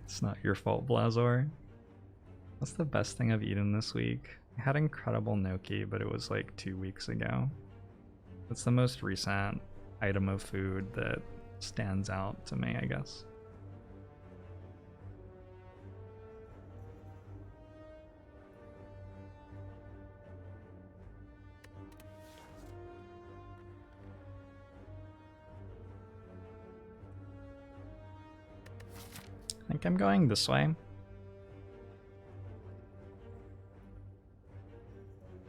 It's not your fault, Blazor. What's the best thing I've eaten this week? I had incredible gnocchi, but it was like 2 weeks ago. It's the most recent item of food that stands out to me, I guess. I think I'm going this way.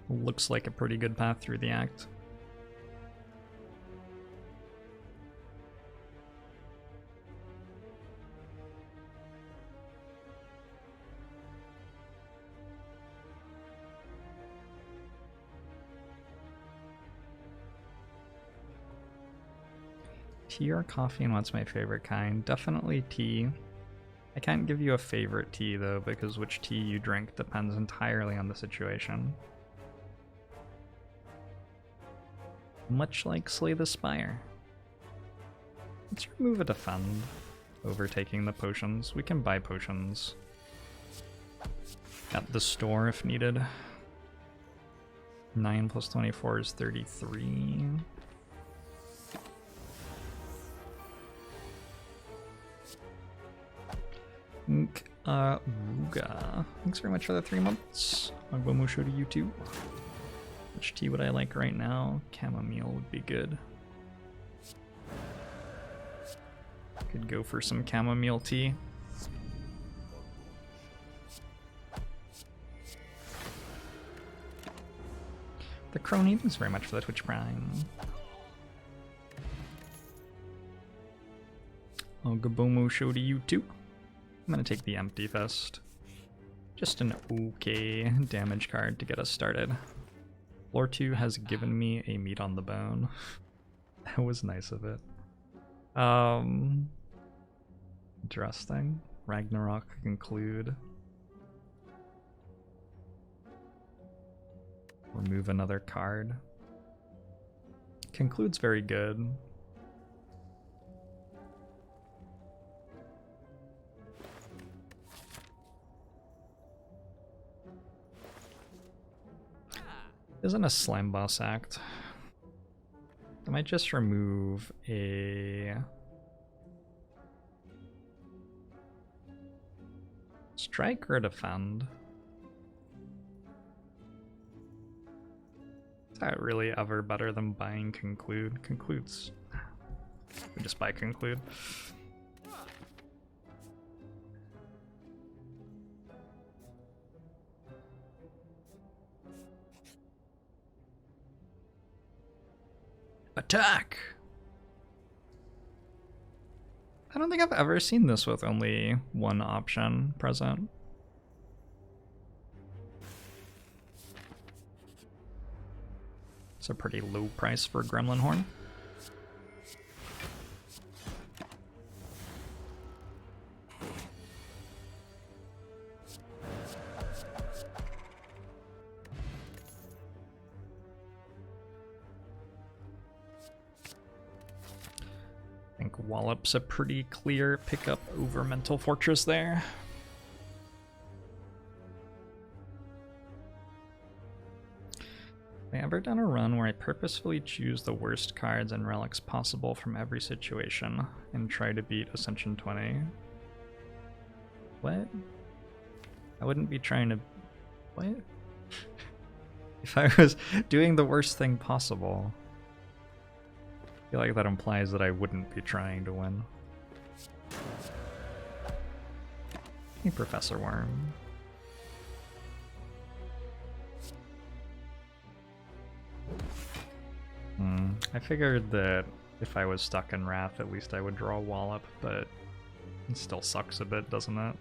Looks like a pretty good path through the act. Tea or coffee, and what's my favorite kind? Definitely tea. I can't give you a favorite tea though, because which tea you drink depends entirely on the situation. Much like Slay the Spire. Let's remove a defend, overtaking the potions. We can buy potions at the store if needed. 9 plus 24 is 33. Ruga. Thanks very much for the 3 months. Agbomusho to you too. Which tea would I like right now? Chamomile would be good. Could go for some chamomile tea. The Crony, thanks very much for the Twitch Prime. Agbomusho to you too. I'm gonna take the Empty Fist. Just an okay damage card to get us started. Floor 2 has given me a meat on the bone. That was nice of it. Interesting. Ragnarok conclude. Remove another card. Conclude's very good. Isn't a Slime Boss act. I might just remove a strike or defend. Is that really ever better than buying conclude? Concludes. We just buy conclude. Attack! I don't think I've ever seen this with only one option present. It's a pretty low price for Gremlin Horn. I think WALLOP's a pretty clear pickup over Mental Fortress there. Have I ever done a run where I purposefully choose the worst cards and relics possible from every situation and try to beat Ascension 20? What? I wouldn't be trying to... What? If I was doing the worst thing possible... I feel like that implies that I wouldn't be trying to win. Hey, Professor Worm. I figured that if I was stuck in Wrath, at least I would draw a WALLOP, but it still sucks a bit, doesn't it?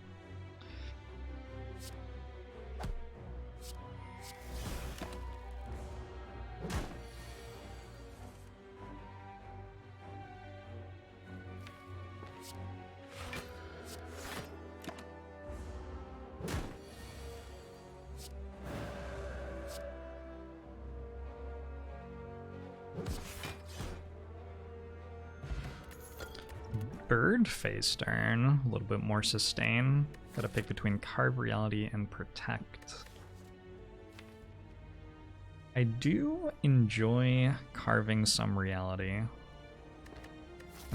bird phase turn, a little bit more sustain. Gotta pick between Carve Reality and Protect. I do enjoy carving some reality. And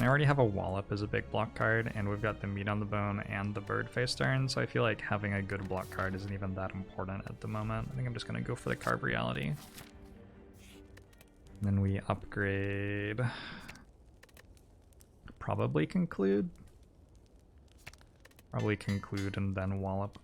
I already have a WALLOP as a big block card, and we've got the meat on the bone and the bird face turn, so I feel like having a good block card isn't even that important at the moment. I think I'm just gonna go for the Carve Reality. And then we upgrade. Probably conclude. Probably conclude and then WALLOP.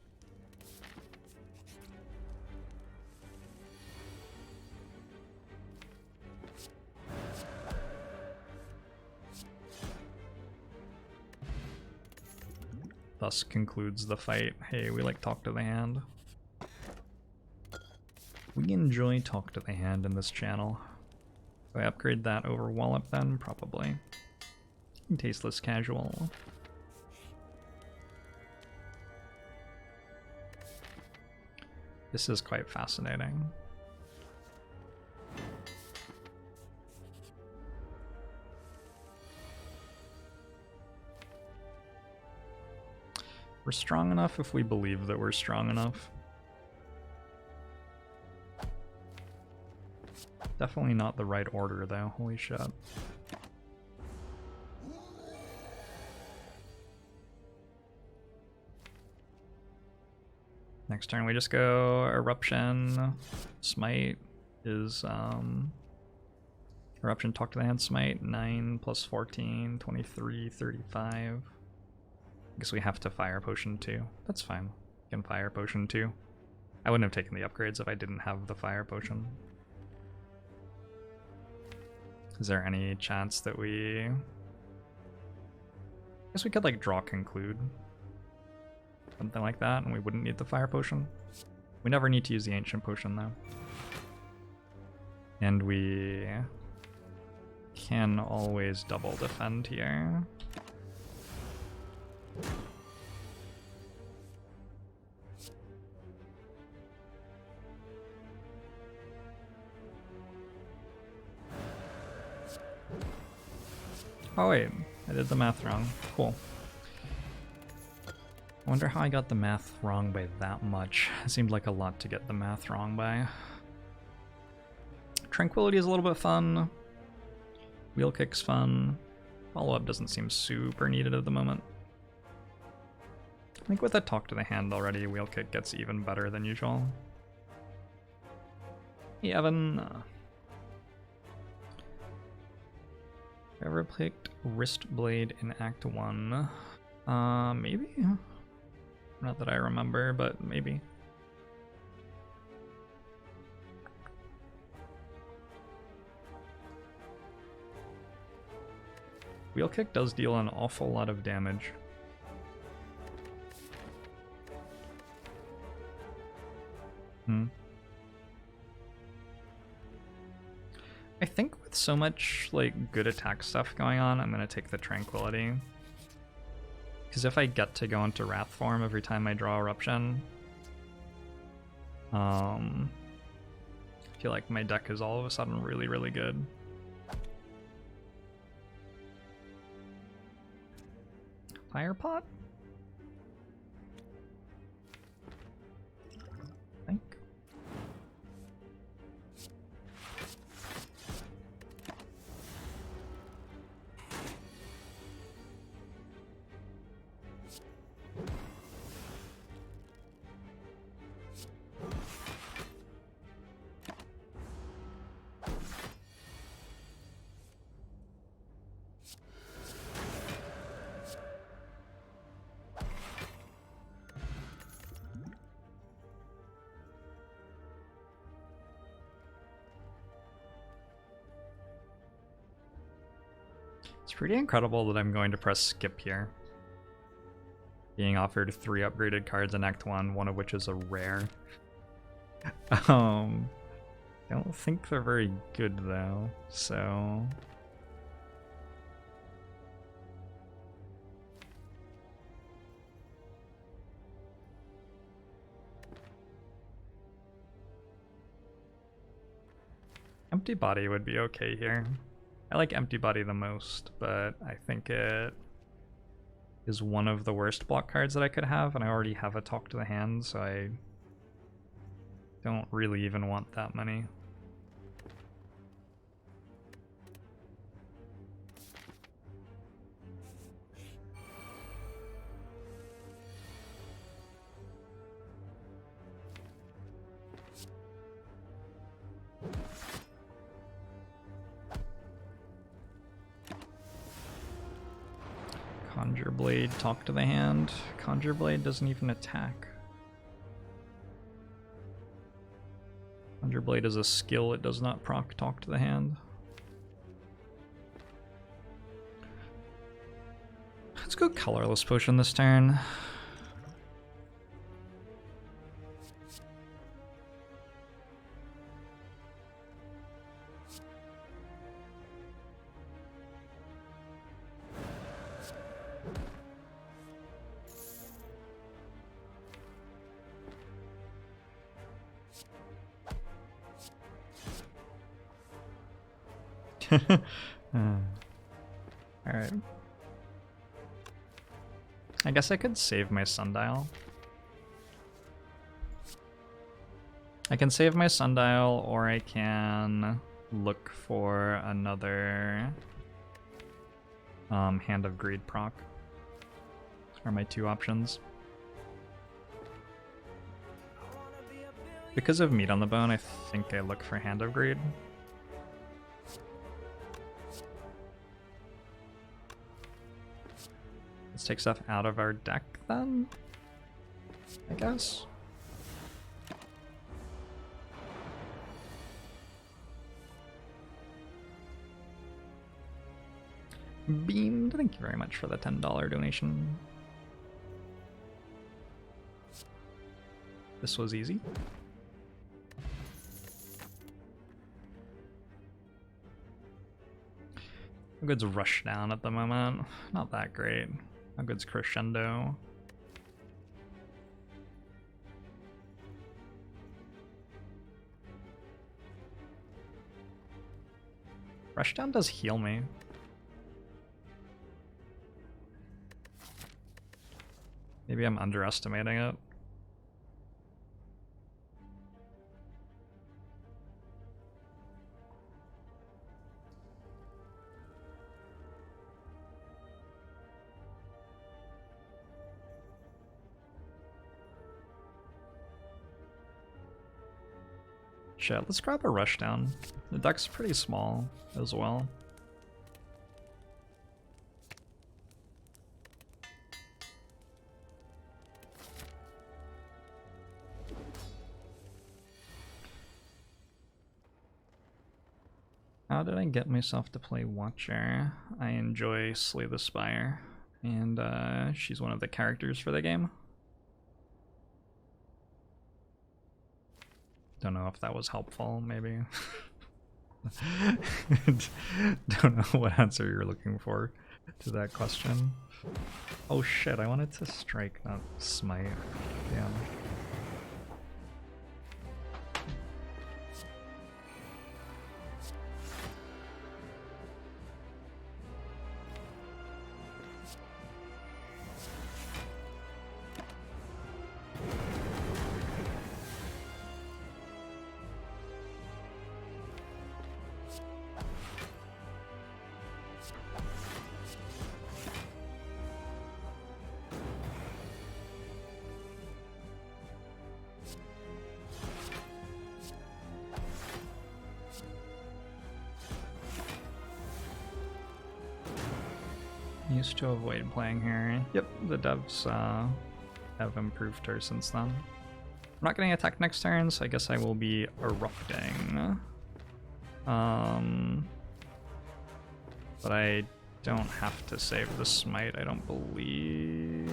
Thus concludes the fight. Hey, we like talk to the hand. We enjoy talk to the hand in this channel. Do I upgrade that over WALLOP then? Probably. Tasteless Casual. This is quite fascinating. We're strong enough if we believe that we're strong enough. Definitely not the right order though, holy shit. Next turn we just go Eruption. Smite is Eruption, talk to the hand, Smite, 9 plus 14, 23, 35. I guess we have to Fire Potion too. That's fine. We can Fire Potion too. I wouldn't have taken the upgrades if I didn't have the Fire Potion. Is there any chance that we... I guess we could like draw Conclude. Something like that, and we wouldn't need the Fire Potion. We never need to use the Ancient Potion though. And we can always double defend here. Oh wait, I did the math wrong. Cool. I wonder how I got the math wrong by that much. It seemed like a lot to get the math wrong by. Tranquility is a little bit fun. Wheel Kick's fun. Follow-up doesn't seem super needed at the moment. I think with a talk to the hand already, Wheel Kick gets even better than usual. Hey Evan. Ever picked Wrist Blade in Act 1? Maybe? Not that I remember, but maybe. Wheel Kick does deal an awful lot of damage. I think with so much like good attack stuff going on, I'm gonna take the Tranquility. Because if I get to go into Wrath form every time I draw Eruption, I feel like my deck is all of a sudden really, really good. Fire Pot? I think. It's pretty incredible that I'm going to press skip here. Being offered 3 upgraded cards in Act 1, one of which is a rare. I don't think they're very good though, so... Empty Body would be okay here. I like Empty Body the most, but I think it is one of the worst block cards that I could have, and I already have a Talk to the Hand, so I don't really even want that many. Conjure Blade, Talk to the Hand. Conjure Blade doesn't even attack. Conjure Blade is a skill, it does not proc Talk to the Hand. Let's go Colorless Potion this turn. Alright. I guess I could save my Sundial. I can save my Sundial, or I can look for another Hand of Greed proc. Those are my two options. Because of Meat on the Bone, I think I look for Hand of Greed. Let's take stuff out of our deck then, I guess. Beamed, thank you very much for the $10 donation. This was easy. How good's Rushdown at the moment? Not that great. How good's Crescendo? Rushdown does heal me. Maybe I'm underestimating it. Shit, let's grab a Rushdown. The deck's pretty small as well. How did I get myself to play Watcher? I enjoy Slay the Spire, and she's one of the characters for the game. Don't know if that was helpful, maybe. Don't know what answer you're looking for to that question. Oh shit, I wanted to strike, not smite. Damn. Used to avoid playing here. Yep, the devs have improved her since then. I'm not getting attacked next turn, so I guess I will be erupting. But I don't have to save the smite, I don't believe.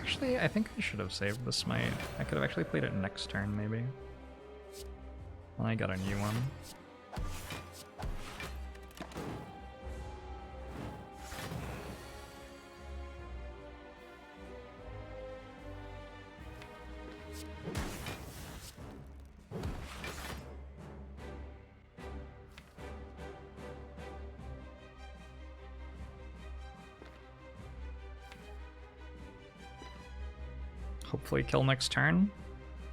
Actually, I think I should have saved the smite. I could have actually played it next turn, maybe. Well, I got a new one. Hopefully kill next turn.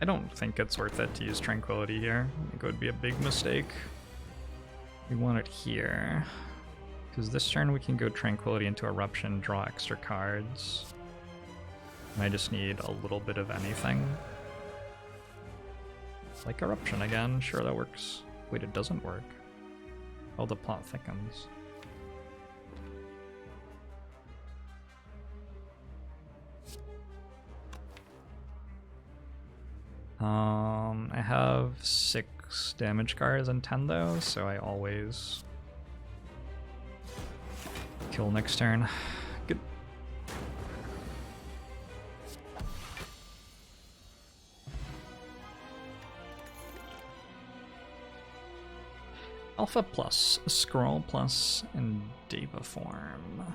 I don't think it's worth it to use Tranquility here. I think it would be a big mistake. We want it here. Because this turn we can go Tranquility into Eruption, draw extra cards. And I just need a little bit of anything. Like Eruption again, sure that works. Wait, it doesn't work. Oh, the plot thickens. I have 6 damage cards and 10 though, so I always kill next turn. Good. Alpha plus, Scroll plus, and Deva form.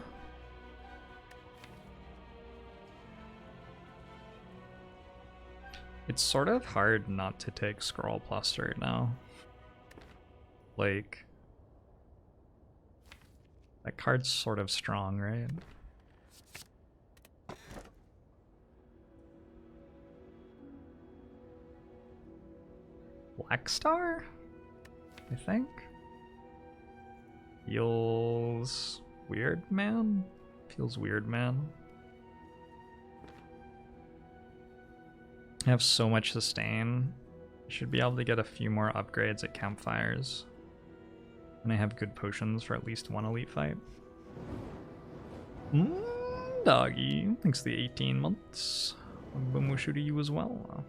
It's sort of hard not to take Scroll plus right now. Like, that card's sort of strong, right? Black Star? I think? Feels weird, man? Feels weird, man. I have so much sustain. I should be able to get a few more upgrades at campfires. And I have good potions for at least one elite fight. Doggy. Thanks for the 18 months. Bomushu to you as well.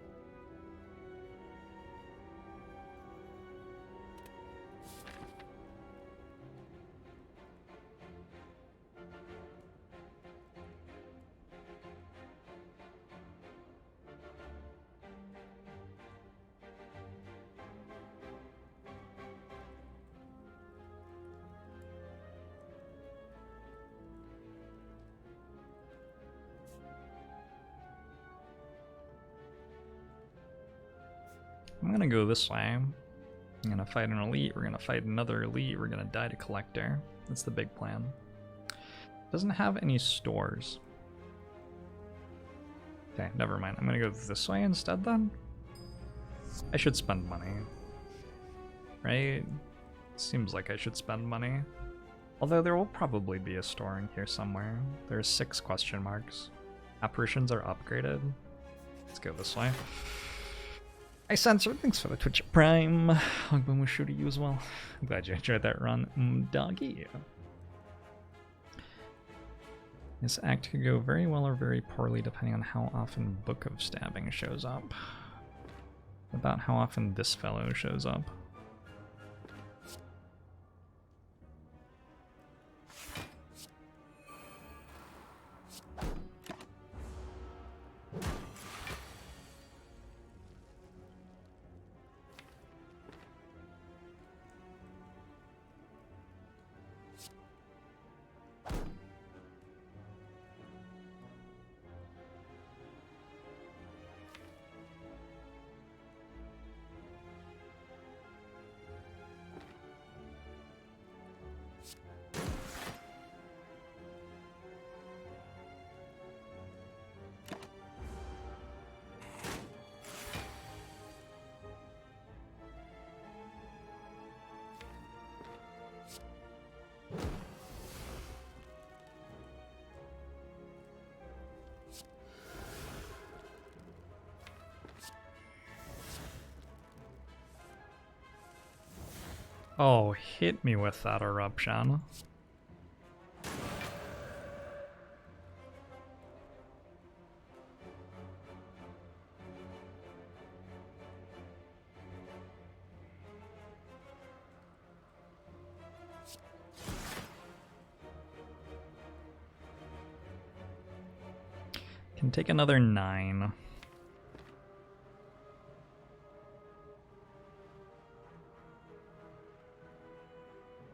I'm gonna go this way. I'm gonna fight an elite, we're gonna fight another elite, we're gonna die to collector. That's the big plan. Doesn't have any stores. Okay, never mind. I'm gonna go this way instead then. I should spend money. Right? Seems like I should spend money. Although there will probably be a store in here somewhere. There are 6 question marks. Apparitions are upgraded. Let's go this way. Hi Sensor, thanks for the Twitch Prime. Hogbin will shoot at you as well. I'm glad you enjoyed that run, doggy. This act could go very well or very poorly depending on how often Book of Stabbing shows up. About how often this fellow shows up. Oh, hit me with that eruption. Can take another 9.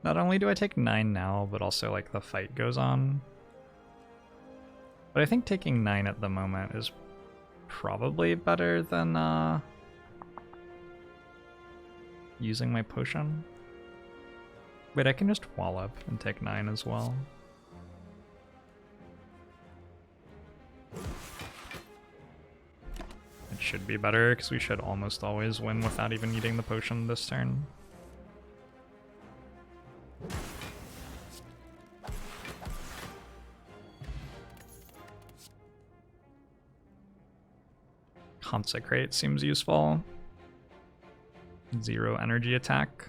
Not only do I take 9 now, but also like the fight goes on. But I think taking 9 at the moment is probably better than using my potion. Wait, I can just WALLOP and take 9 as well. should be better, because we should almost always win without even needing the potion this turn. Consecrate seems useful. 0 energy attack.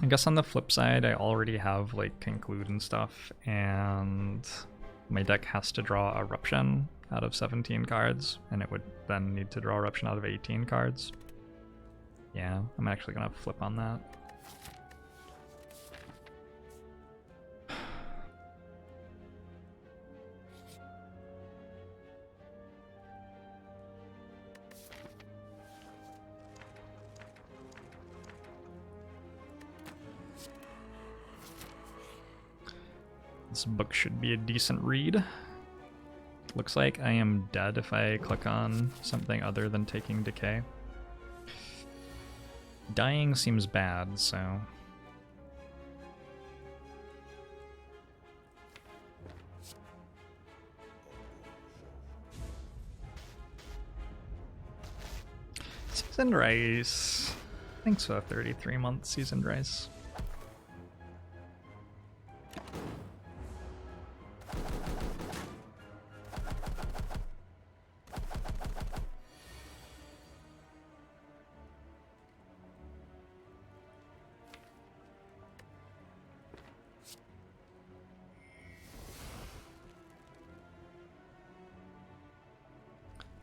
I guess on the flip side, I already have like Conclude and stuff, and my deck has to draw Eruption out of 17 cards, and it would then need to draw Eruption out of 18 cards. Yeah, I'm actually gonna flip on that. This book should be a decent read. Looks like I am dead if I click on something other than taking decay. Dying seems bad, so... Seasoned rice. I think so, 33-month seasoned rice.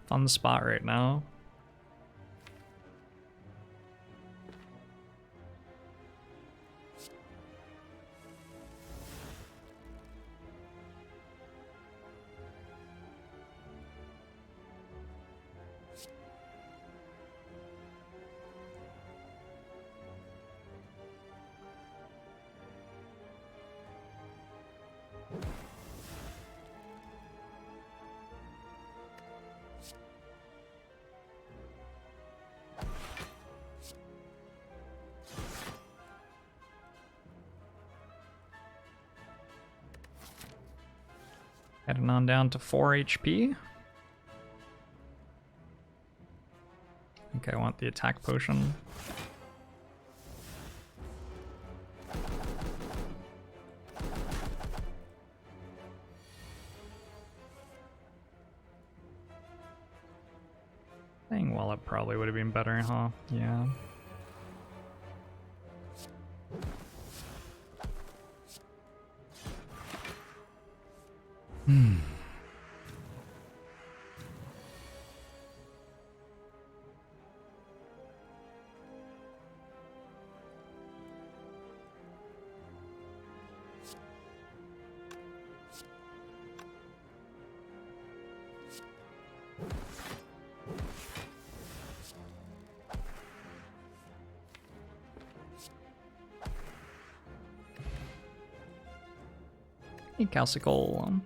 Fun spot right now. Heading on down to 4 HP. I think I want the attack potion. Playing WALLOP probably would have been better, huh? Yeah. Hey, Calcicle.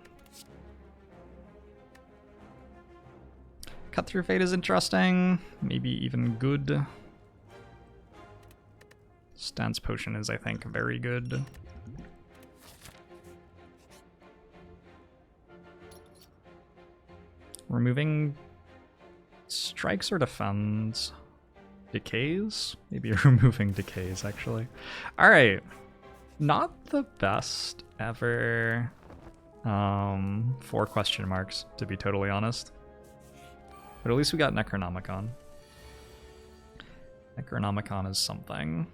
Cut Through Fate is interesting, maybe even good. Stance Potion is, I think, very good. Removing strikes or defends? Decays? Maybe removing decays, actually. Alright. Not the best ever 4 question marks, to be totally honest. But at least we got Necronomicon. Necronomicon is something.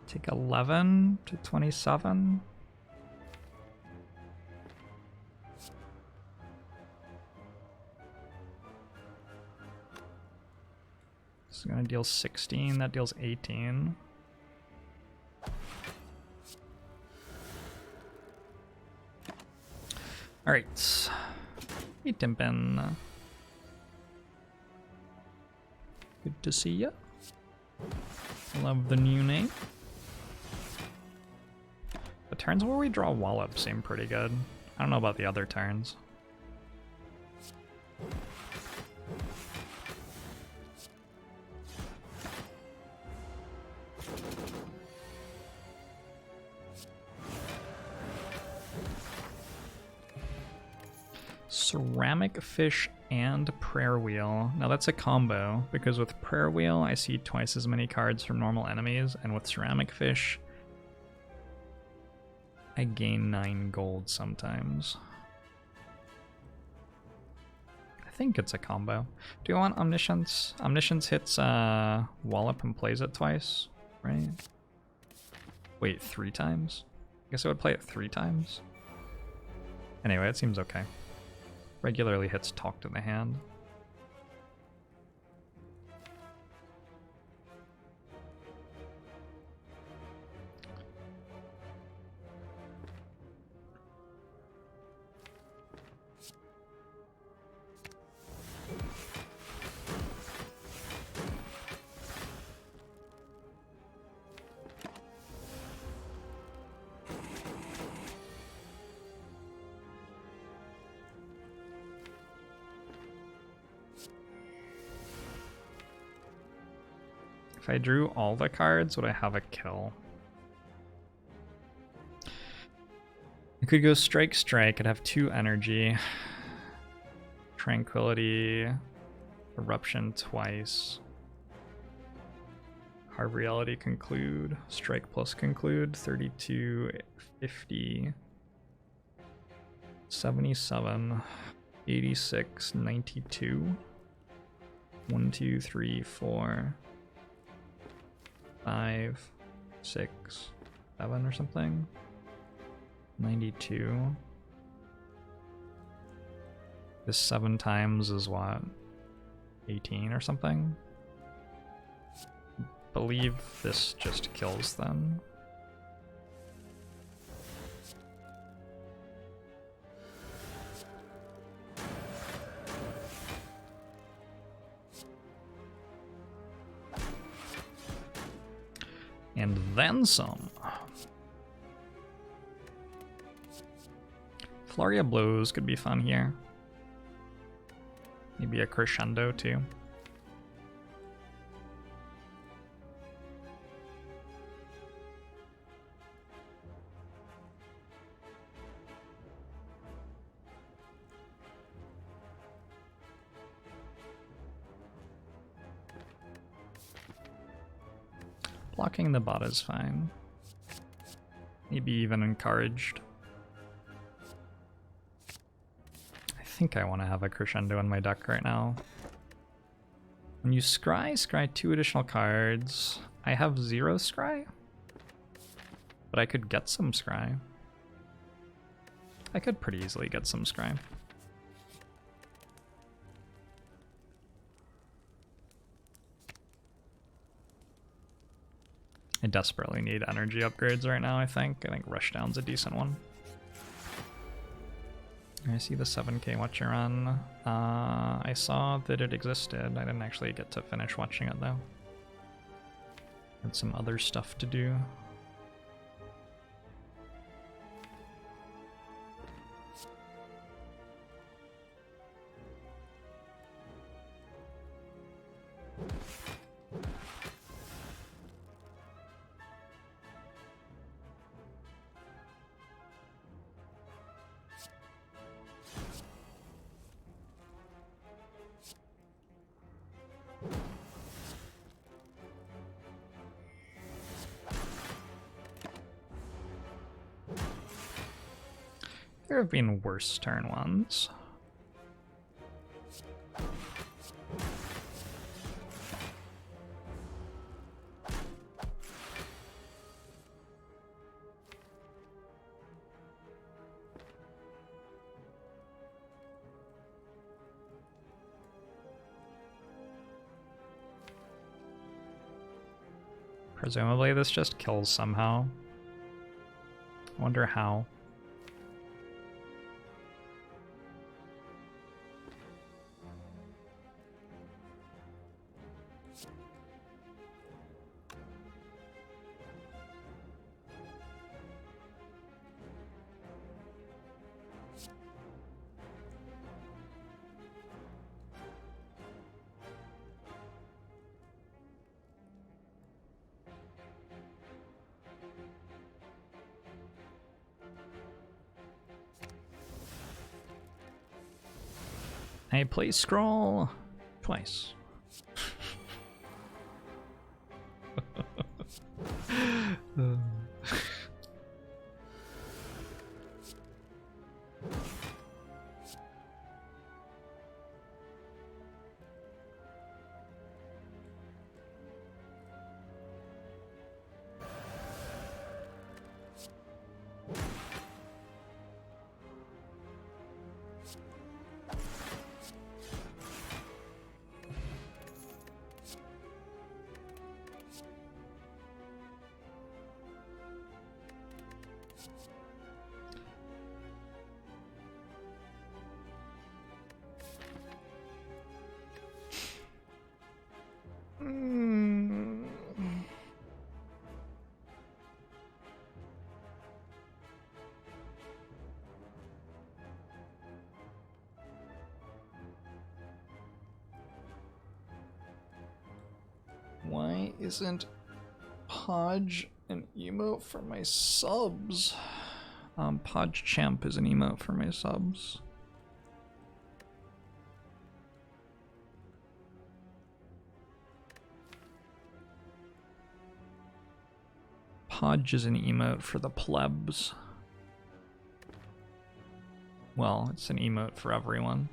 Take 11 to 27. This is gonna deal 16, that deals 18. Alright. Hey, Timpin. Good to see ya. Love the new name. The turns where we draw WALLOP seem pretty good. I don't know about the other turns. Ceramic Fish and Prayer Wheel. Now that's a combo, because with Prayer Wheel I see twice as many cards from normal enemies, and with Ceramic Fish I gain 9 gold sometimes. I think it's a combo. Do you want Omniscience? Omniscience hits WALLOP and plays it twice, right? Wait, 3 times? I guess I would play it 3 times. Anyway, it seems okay. Regularly hits Talk to the Hand. If I drew all the cards, would I have a kill? I could go Strike Strike. I'd have 2 energy. Tranquility. Eruption twice. Carve Reality, Conclude. Strike plus Conclude. 32, 50. 77. 86, 92. 1, 2, 3, 4. 5, 6, 7 or something. 92. This 7 times is what? 18 or something? Believe this just kills them. And then some. Flurry of Blows could be fun here. Maybe a Crescendo too. Blocking the bot is fine. Maybe even encouraged. I think I want to have a Crescendo in my deck right now. When you scry 2 additional cards. I have 0 scry, but I could get some scry. I could pretty easily get some scry. I desperately need energy upgrades right now, I think. Rushdown's a decent one. I see the 7k watcher run. I saw that it existed. I didn't actually get to finish watching it though. Had some other stuff to do. There have been worse turn ones. Presumably this just kills somehow. I wonder how. I play scroll twice. Why isn't Podge an emote for my subs? Podge Champ is an emote for my subs. Podge is an emote for the plebs. Well, it's an emote for everyone.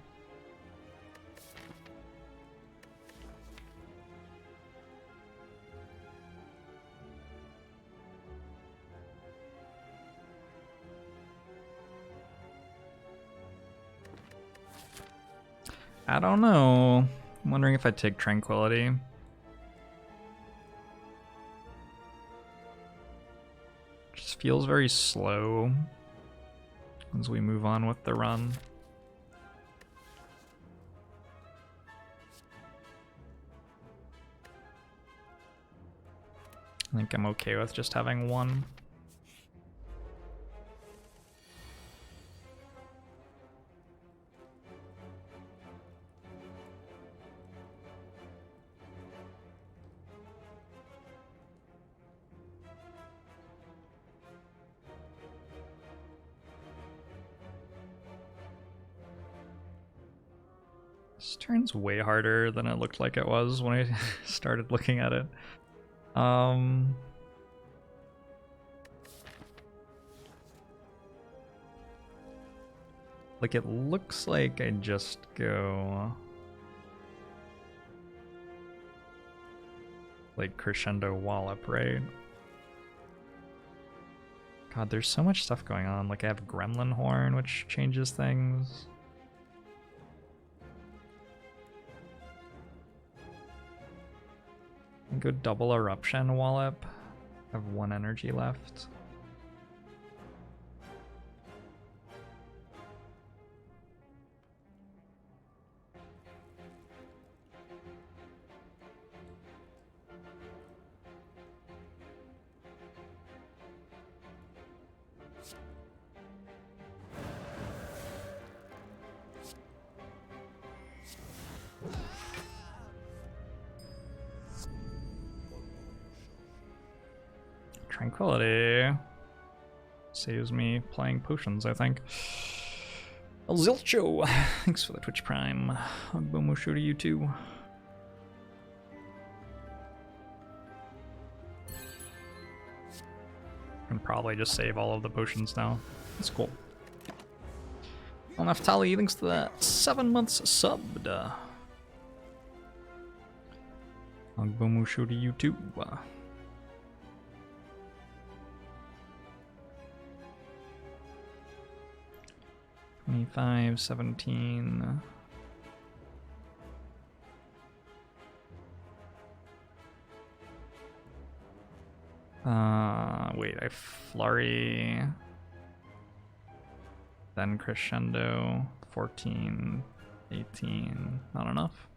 I don't know. I'm wondering if I take Tranquility. Just feels very slow as we move on with the run. I think I'm okay with just having one. This turn's way harder than it looked like it was when I started looking at it. Like, it looks like I just go like crescendo wallop, right? God, there's so much stuff going on. Like, I have Gremlin Horn, which changes things. Go double eruption wallop. I have 1 energy left. Tranquility saves me playing potions, I think. Zilcho, thanks for the Twitch Prime. Ogbomushu to you too. Can probably just save all of the potions now. That's cool. Well, Naftali, thanks to that 7 months subbed. Ogbomushu to you too. 25, 17. Wait, I flurry. Then crescendo. 14, 18. Not enough.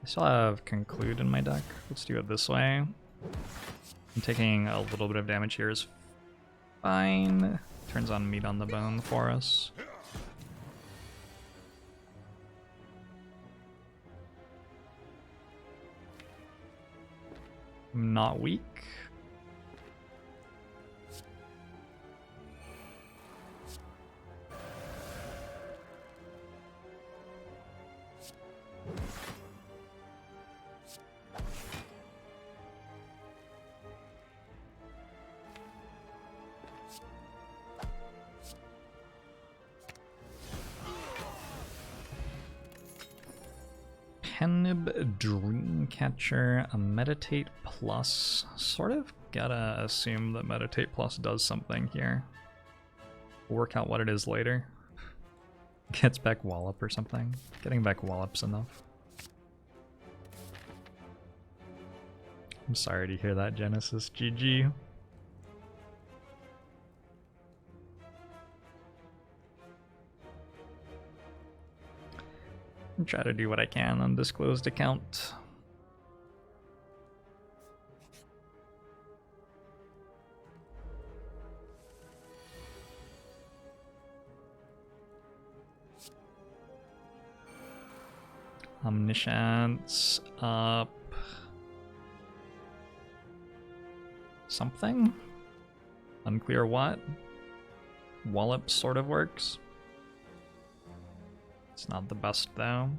I still have conclude in my deck. Let's do it this way. I'm taking a little bit of damage here is fine. Turns on meat on the bone for us. I'm not weak. Penib Dreamcatcher, a Meditate Plus. Sort of gotta assume that Meditate Plus does something here. We'll work out what it is later. Gets back WALLOP or something. Getting back WALLOP's enough. I'm sorry to hear that, Genesis. GG. Try to do what I can on undisclosed account. Omniscience up. Something? Unclear what. WALLOP sort of works. It's not the best though.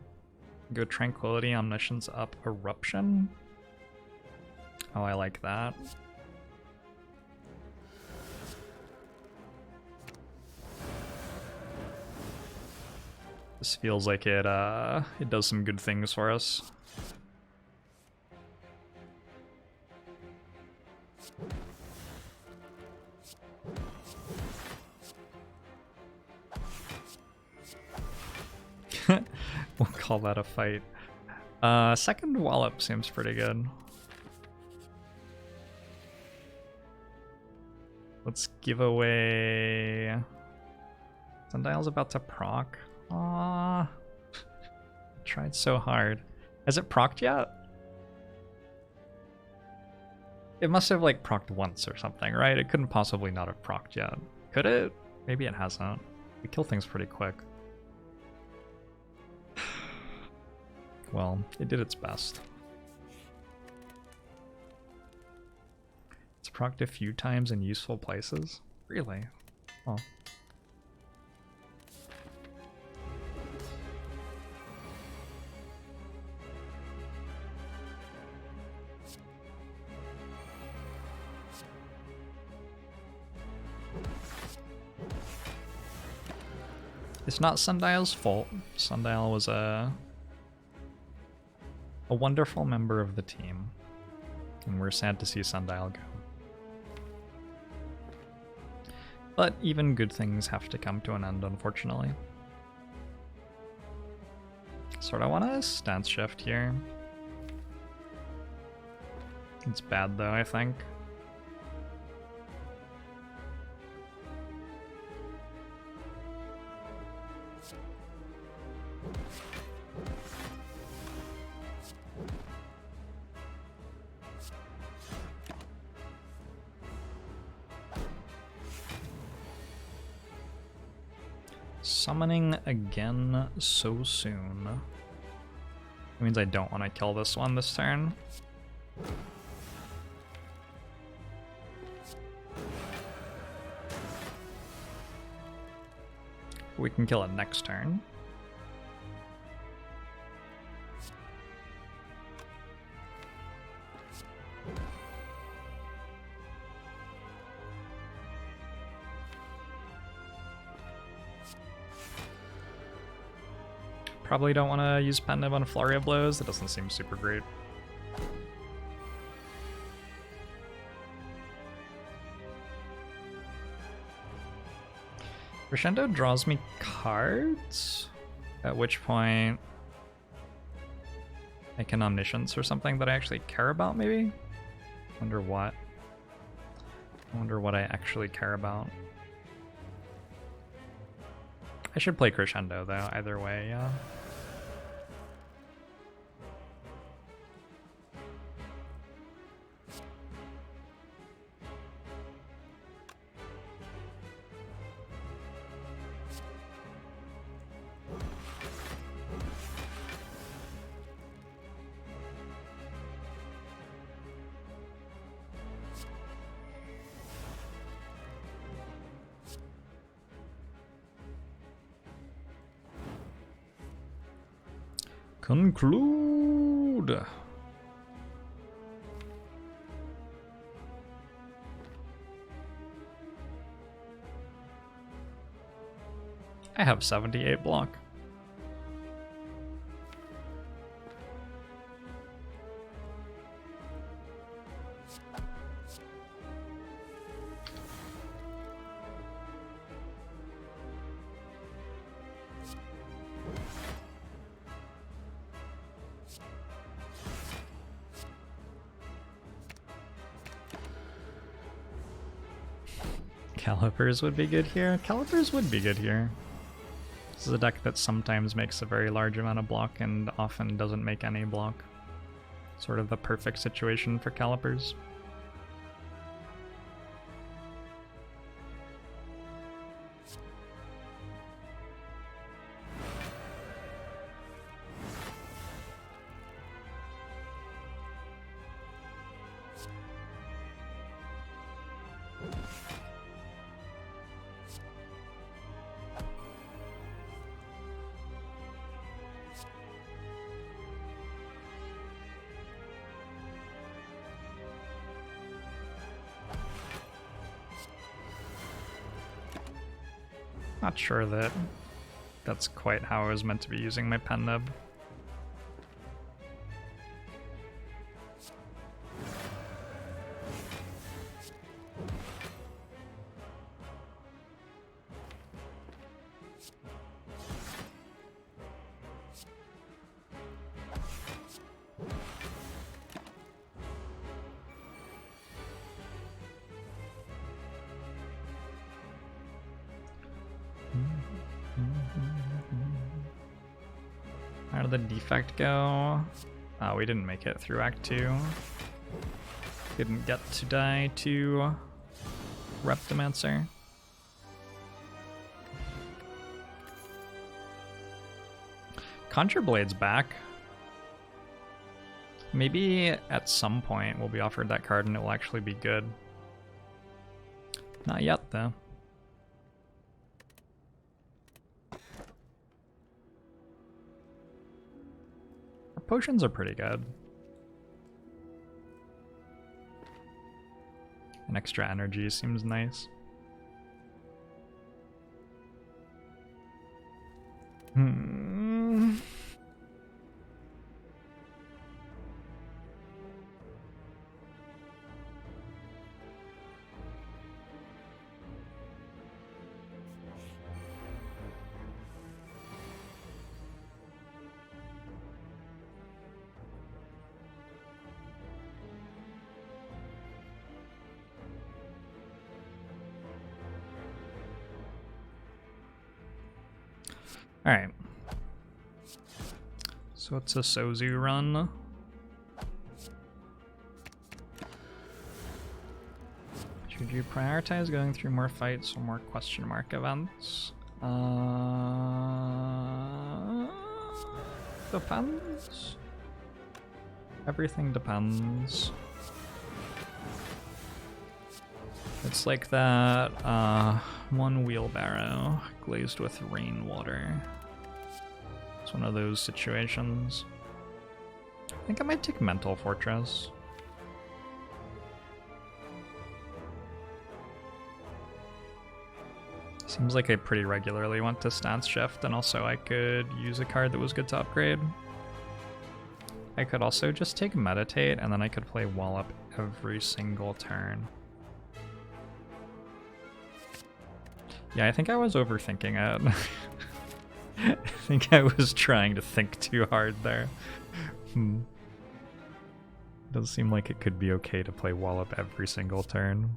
Go Tranquility, Omniscience up, Eruption. Oh, I like that. This feels like it does some good things for us. We'll call that a fight. Second WALLOP seems pretty good. Let's give away... Sundial's about to proc. Aww. Tried so hard. Has it procced yet? It must have like procced once or something, right? It couldn't possibly not have procced yet. Could it? Maybe it hasn't. We kill things pretty quick. Well, it did its best. It's procced a few times in useful places? Really? Oh. It's not Sundial's fault. Sundial was a wonderful member of the team, and we're sad to see Sundial go. But even good things have to come to an end, unfortunately. Sort of want a stance shift here. It's bad though, I think. Summoning again so soon. That means I don't want to kill this one this turn. We can kill it next turn. Probably don't want to use Penib on Flurry of Blows. That doesn't seem super great. Crescendo draws me cards, at which point I can Omniscience or something that I actually care about, maybe? Wonder what? I wonder what I actually care about. I should play Crescendo though, either way, yeah. Conclude. I have 78 block. Calipers would be good here. Calipers would be good here. This is a deck that sometimes makes a very large amount of block and often doesn't make any block. Sort of the perfect situation for Calipers. Not sure that that's quite how I was meant to be using my pen nib. How did the defect go? Oh, we didn't make it through Act 2. Didn't get to die to Reptomancer. Conjure Blade's back. Maybe at some point we'll be offered that card and it will actually be good. Not yet, though. Potions are pretty good. An extra energy seems nice. Alright. So it's a Sozu run. Should you prioritize going through more fights or more question mark events? Depends. Everything depends. It's like that one wheelbarrow glazed with rainwater. It's one of those situations. I think I might take Mental Fortress. Seems like I pretty regularly went to Stance Shift, and also I could use a card that was good to upgrade. I could also just take Meditate, and then I could play WALLOP every single turn. Yeah, I think I was overthinking it. I think I was trying to think too hard there. Does seem like it could be okay to play WALLOP every single turn.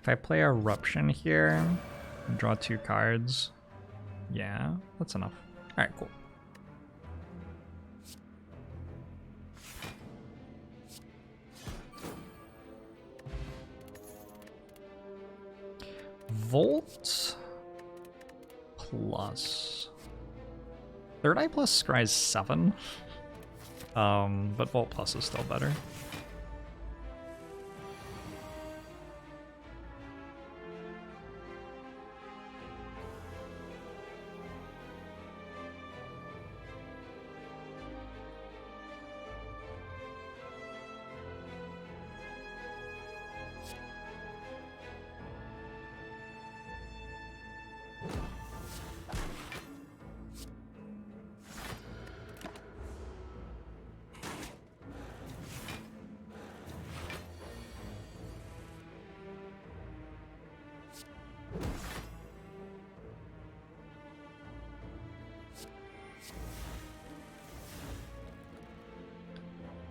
If I play Eruption here, and draw 2 cards, yeah, that's enough. Alright, cool. Volt? plus. Third Eye plus scries 7. But Vault plus is still better.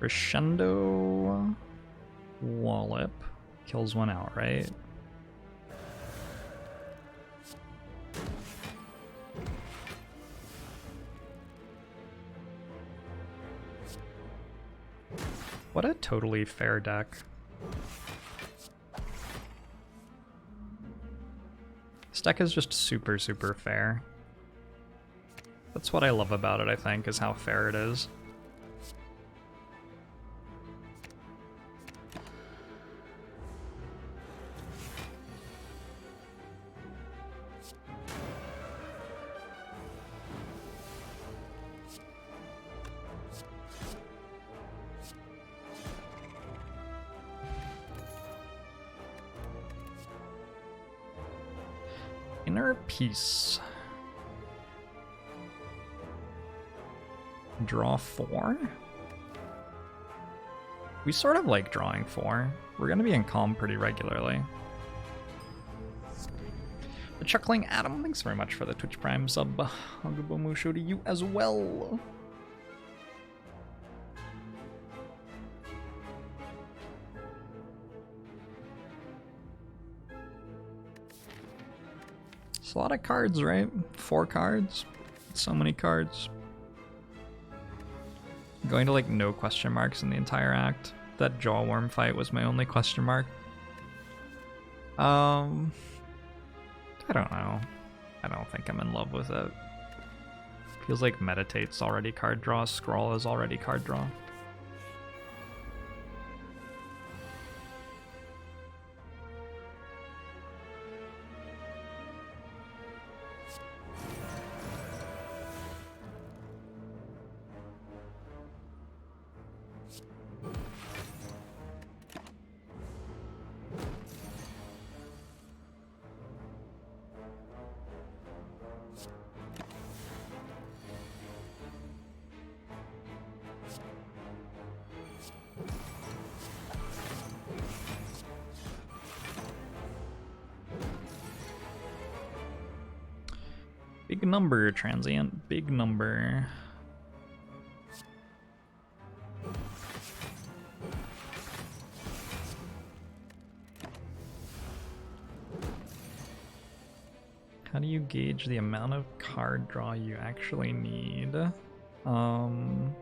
Crescendo Wallop kills one outright. What a totally fair deck. This deck is just super, super fair. That's what I love about it, I think, is how fair it is. Inner Peace. Draw 4? We sort of like drawing 4. We're going to be in calm pretty regularly. The Chuckling Adam, thanks very much for the Twitch Prime sub. Hagubomusho to you as well. It's a lot of cards, right? 4 cards. So many cards. Going to like no question marks in the entire act. That Jawworm fight was my only question mark. I don't know. I don't think I'm in love with it. Feels like Meditate's already card draw, Scrawl is already card draw. Big number, transient, big number. How do you gauge the amount of card draw you actually need? I don't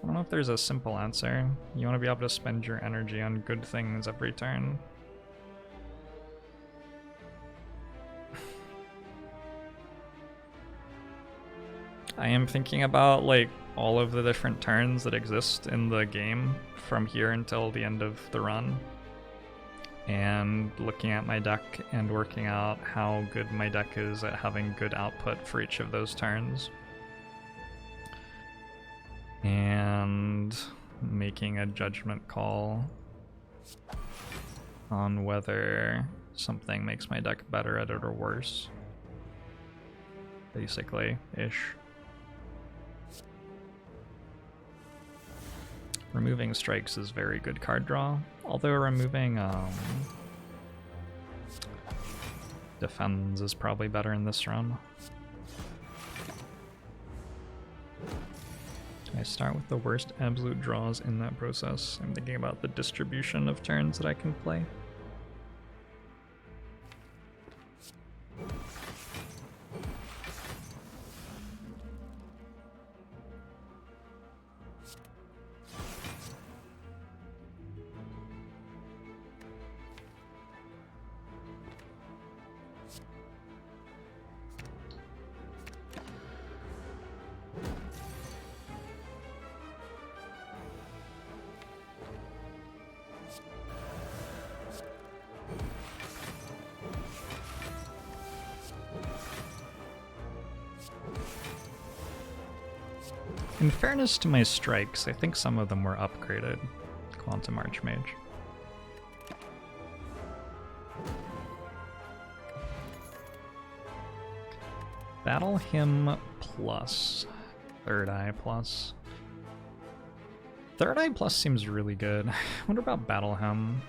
know if there's a simple answer. You want to be able to spend your energy on good things every turn. I am thinking about like all of the different turns that exist in the game from here until the end of the run, and looking at my deck and working out how good my deck is at having good output for each of those turns, and making a judgment call on whether something makes my deck better at it or worse, basically ish. Removing strikes is very good card draw, although removing defends is probably better in this run. I start with the worst absolute draws in that process. I'm thinking about the distribution of turns that I can play. In fairness to my strikes, I think some of them were upgraded. Quantum Archmage. Battle Hymn plus. Third Eye plus. Third Eye plus seems really good. I wonder about Battle Hymn.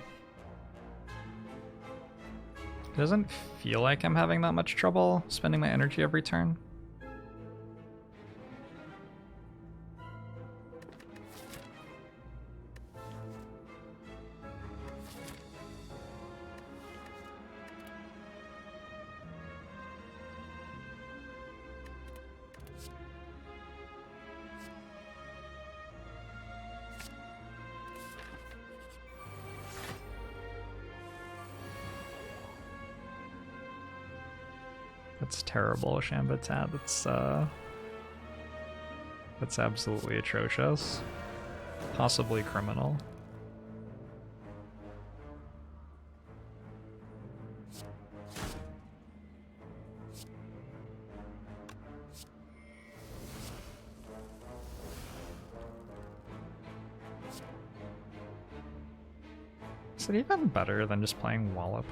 It doesn't feel like I'm having that much trouble spending my energy every turn. That's terrible, Shambatat. That's absolutely atrocious. Possibly criminal. Is it even better than just playing WALLOP?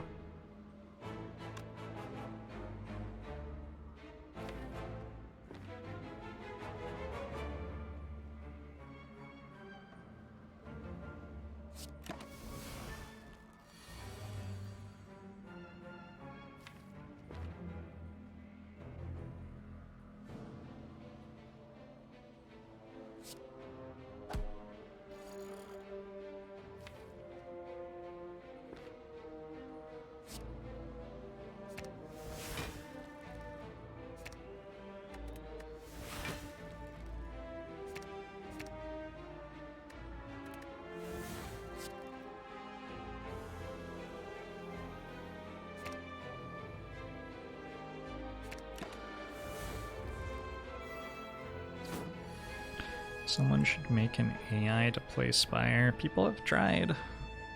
Someone should make an AI to play Spire. People have tried.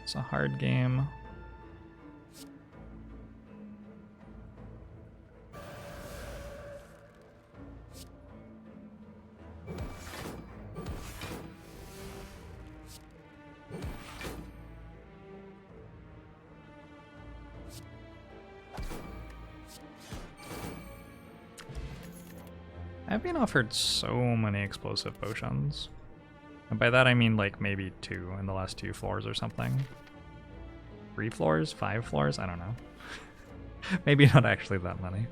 It's a hard game. I've been offered so many explosive potions. And by that I mean like maybe 2 in the last 2 floors or something. 3 floors? 5 floors? I don't know. Maybe not actually that many.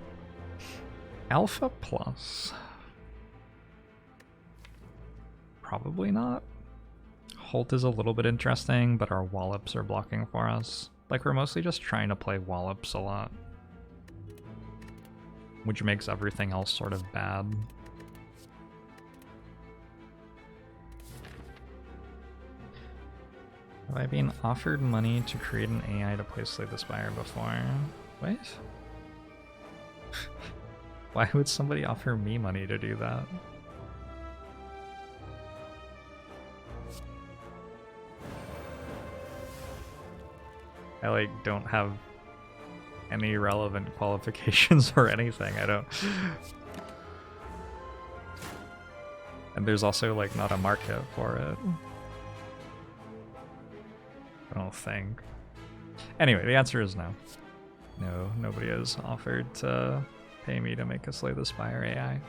Alpha plus. Probably not. Holt is a little bit interesting, but our Wallops are blocking for us. Like we're mostly just trying to play Wallops a lot. Which makes everything else sort of bad. Have I been offered money to create an AI to play Slay the Spire before? Wait? Why would somebody offer me money to do that? I like don't have any relevant qualifications or anything. I don't. And there's also like not a market for it. I don't think. Anyway, the answer is no. No, nobody has offered to pay me to make a Slay the Spire AI.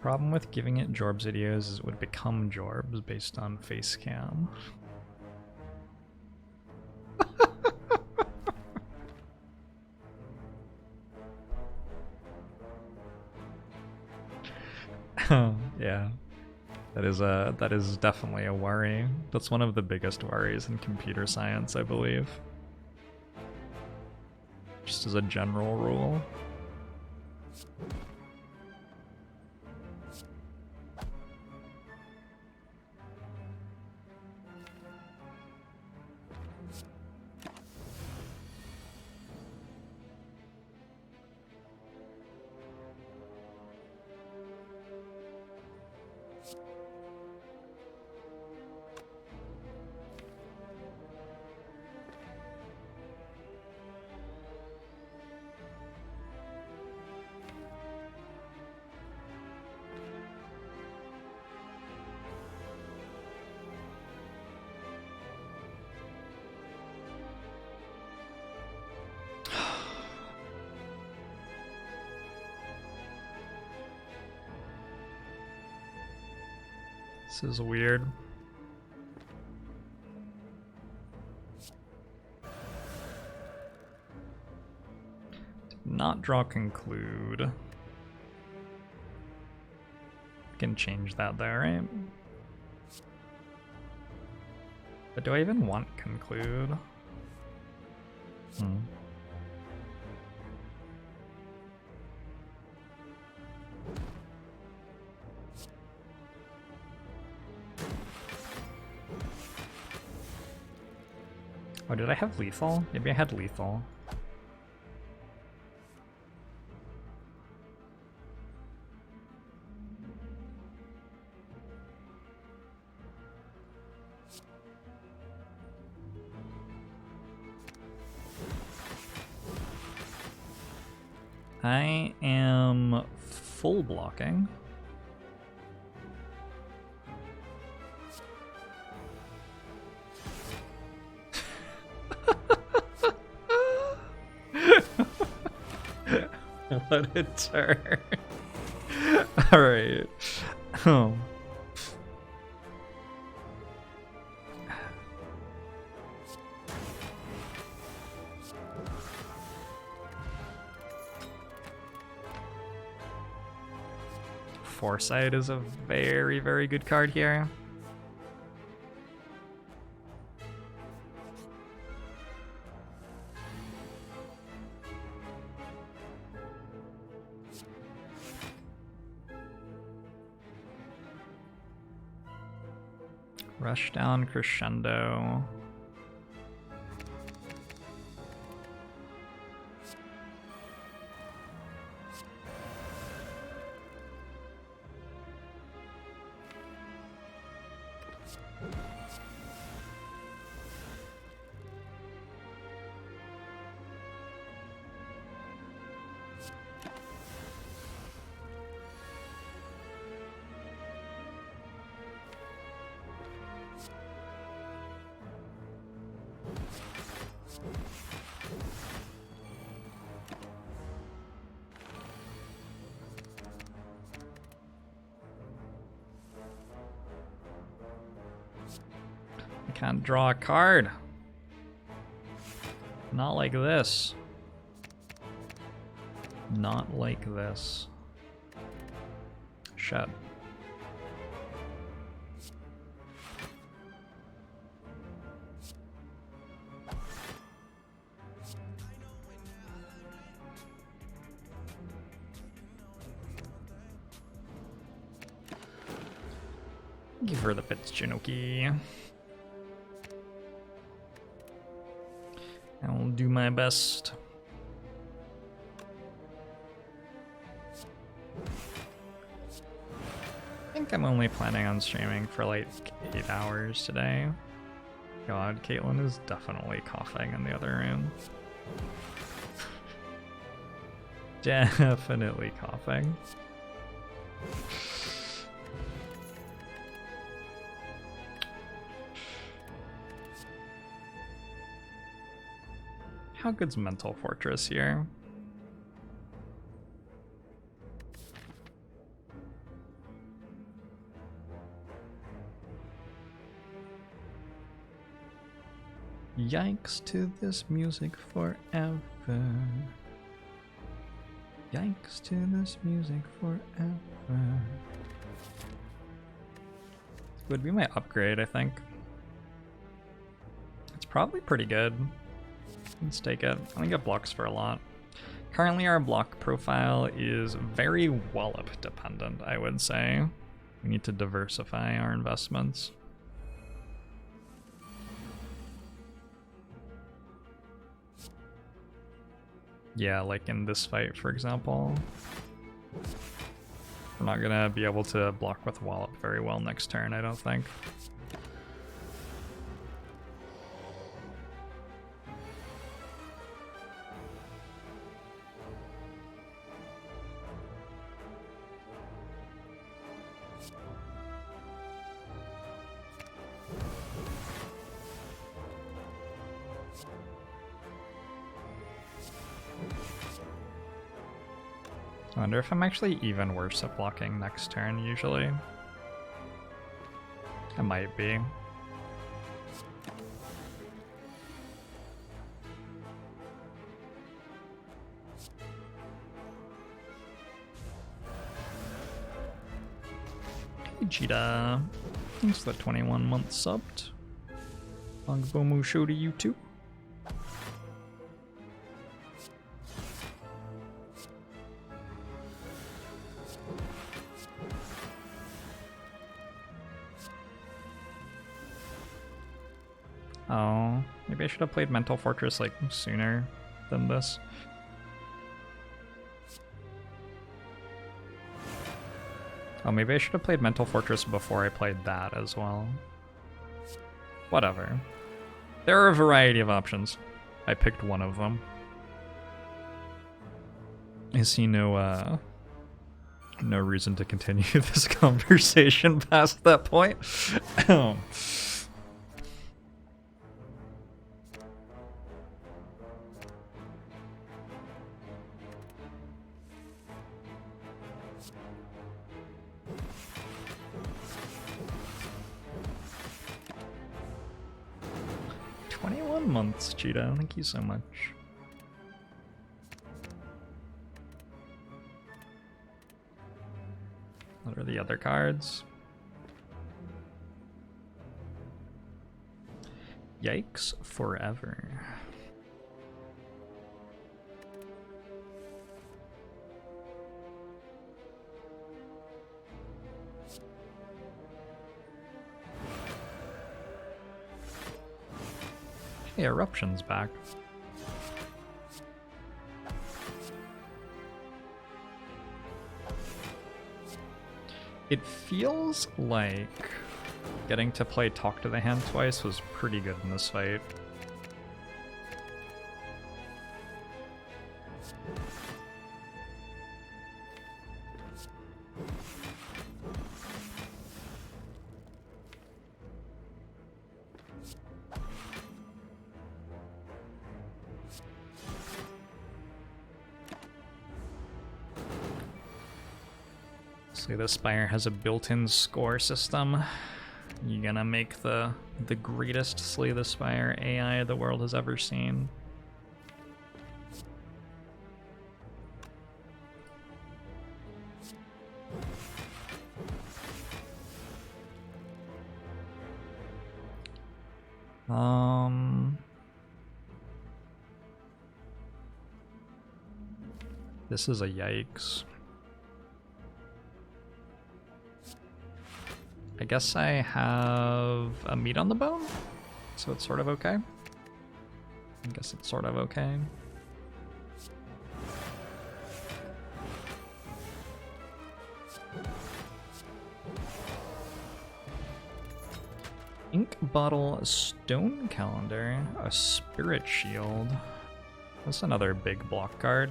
Problem with giving it Jorbs videos is it would become Jorbs based on face cam. Yeah. That is definitely a worry. That's one of the biggest worries in computer science, I believe. Just as a general rule. This is weird. Did not draw conclude. I can change that there, right? But do I even want conclude? Oh, did I have lethal? Maybe I had lethal. I am full blocking. What a turn. Alright. Oh. Foresight is a very, very good card here. Rush down Crescendo. Can't draw a card. Not like this. Not like this. Shut. Give her the bits, Jinoki. I will do my best. I think I'm only planning on streaming for like 8 hours today. God, Caitlin is definitely coughing in the other room. Definitely coughing. How good's Mental Fortress here? Yikes to this music forever. Yikes to this music forever. would be my upgrade, I think. It's probably pretty good. Let's take it. I think it blocks for a lot. Currently our block profile is very WALLOP dependent, I would say. We need to diversify our investments. Yeah, like in this fight, for example. We're not gonna be able to block with WALLOP very well next turn, I don't think. I wonder if I'm actually even worse at blocking next turn, usually. I might be. Hey, Cheetah. Thanks for the 21 month subbed. Longbomu show to you too. Oh, maybe I should have played Mental Fortress like sooner than this. Oh, maybe I should have played Mental Fortress before I played that as well. Whatever. There are a variety of options. I picked one of them. I see no reason to continue this conversation past that point. 21 months, Cheetah. Thank you so much. What are the other cards? Yikes forever. Hey, Eruption's back. It feels like getting to play Talk to the Hand twice was pretty good in this fight. So the Spire has a built-in score system. You're gonna make the greatest Slay the Spire AI the world has ever seen. This is a yikes. I guess I have a meat on the bone, so it's sort of okay. I guess it's sort of okay. Ink Bottle Stone Calendar, a Spirit Shield. That's another big block card.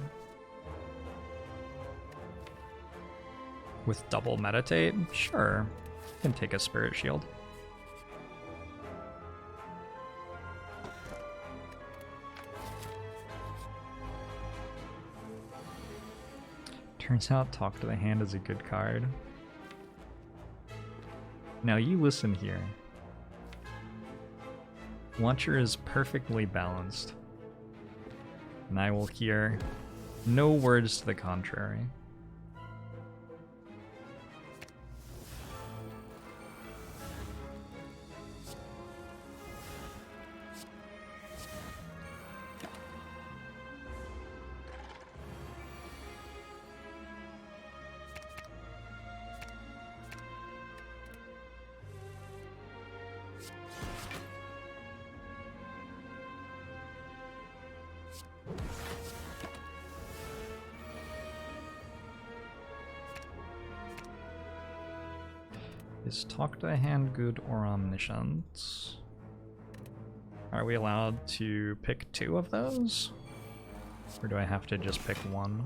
With double Meditate? Sure. Can take a Spirit Shield. Turns out Talk to the Hand is a good card. Now you listen here. Watcher is perfectly balanced. And I will hear no words to the contrary. Is talk to the hand good or omniscient? Are we allowed to pick 2 of those? Or do I have to just pick 1?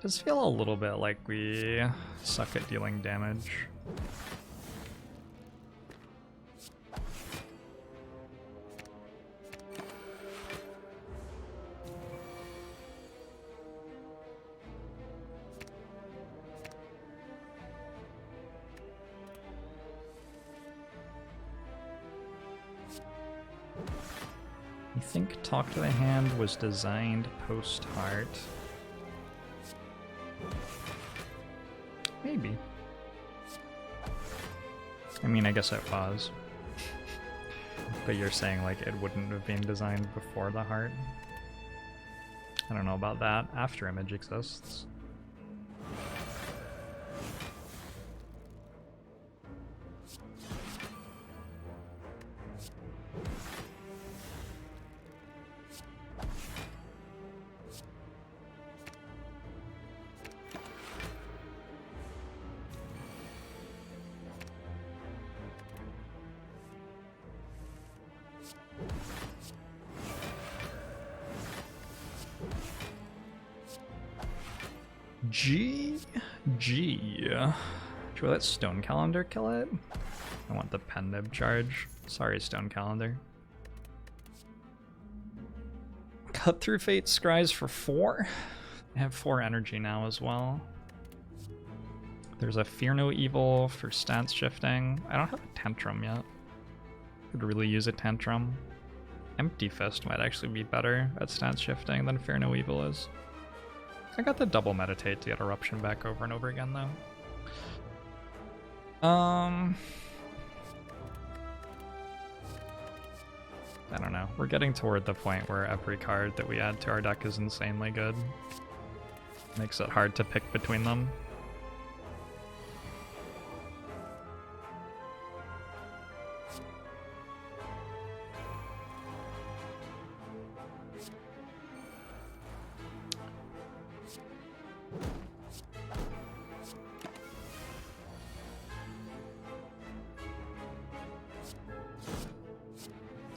Does feel a little bit like we suck at dealing damage. I think Talk to the Hand was designed post-heart. Maybe. I mean, I guess it was. But you're saying like it wouldn't have been designed before the heart? I don't know about that. After image exists. GG. Should we let Stone Calendar kill it? I want the pen nib charge. Sorry, Stone Calendar. Cut through Fate Scries for 4. I have 4 energy now as well. There's a Fear No Evil for stance shifting. I don't have a Tantrum yet. Could really use a Tantrum. Empty Fist might actually be better at stance shifting than Fear No Evil is. I got the double meditate to get Eruption back over and over again, though. I don't know. We're getting toward the point where every card that we add to our deck is insanely good. Makes it hard to pick between them.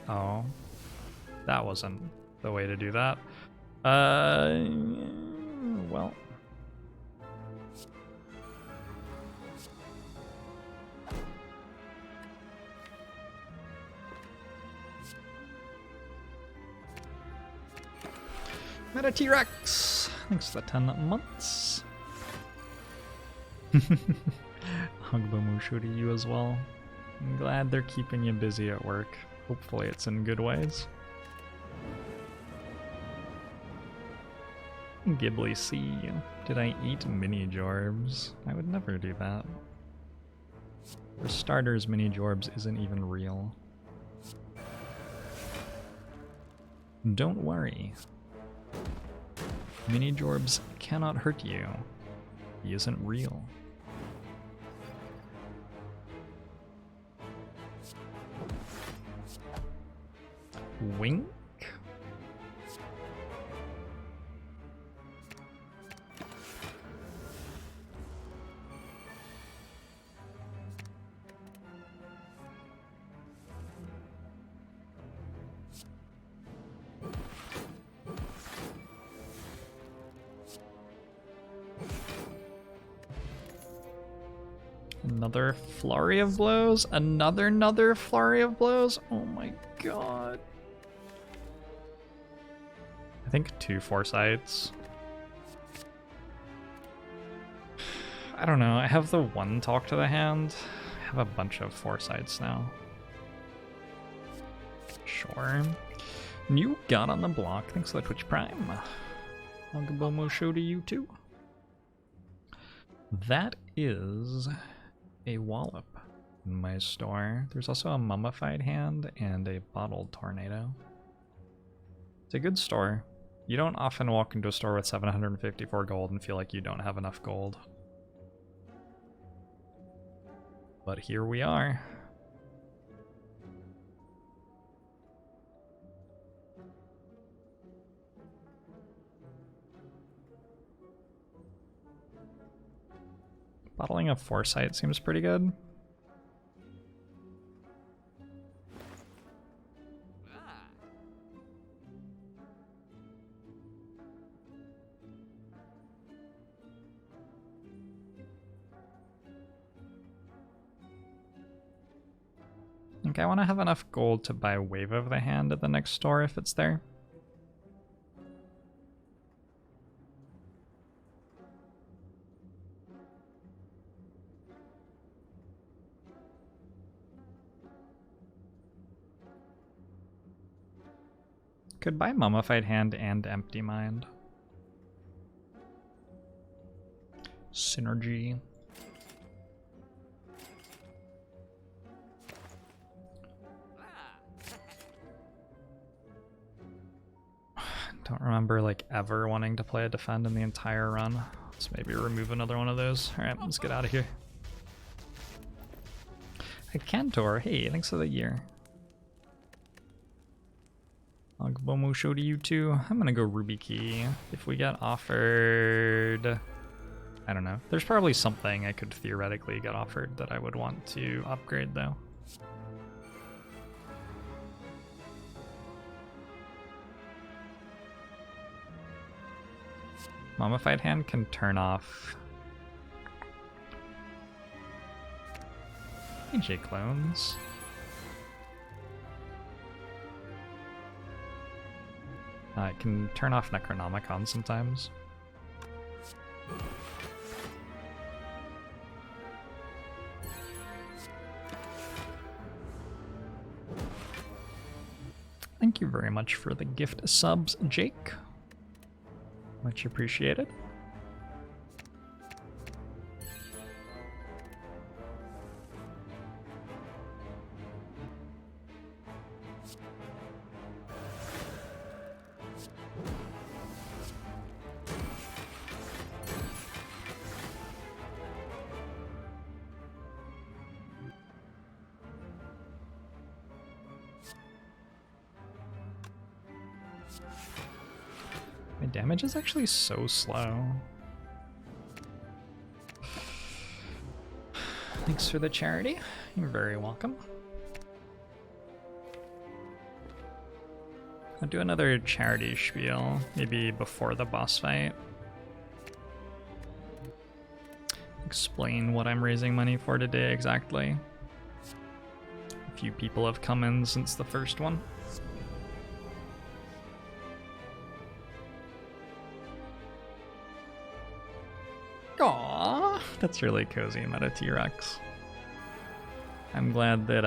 Oh, that wasn't the way to do that. Well. Meta T-Rex! Thanks for the 10 months. Hugbamushu to you as well. I'm glad they're keeping you busy at work. Hopefully it's in good ways. Ghibli C. Did I eat mini Jorbs? I would never do that. For starters, mini Jorbs isn't even real. Don't worry. Mini Jorbs cannot hurt you. He isn't real. Wink? Another flurry of blows? Another flurry of blows? Oh my god. I think 2 foresights. I don't know, I have the 1 talk to the hand. I have a bunch of foresights now. Sure. New God on the block, thanks for the Twitch Prime. Hugbamushu show to you too. That is a WALLOP in my store. There's also a mummified hand and a bottled tornado. It's a good store. You don't often walk into a store with 754 gold and feel like you don't have enough gold. But here we are. Bottling of Foresight seems pretty good. I think I want to have enough gold to buy Wave of the Hand at the next store if it's there. Could buy Mummified Hand and Empty Mind. Synergy. Don't remember like ever wanting to play a defend in the entire run. Let's maybe remove another one of those. Alright, let's get out of here. A Cantor, hey, thanks for the year. Agbomo show to you too. I'm gonna go Ruby Key. If we get offered... I don't know. There's probably something I could theoretically get offered that I would want to upgrade though. Mummified Hand can turn off AJ clones. It can turn off Necronomicon sometimes. Thank you very much for the gift subs, Jake. Much appreciated. My damage is actually so slow. Thanks for the charity. You're very welcome. I'll do another charity spiel, maybe before the boss fight. Explain what I'm raising money for today exactly. A few people have come in since the first one. Aww, that's really cozy, Meta T-Rex. I'm glad that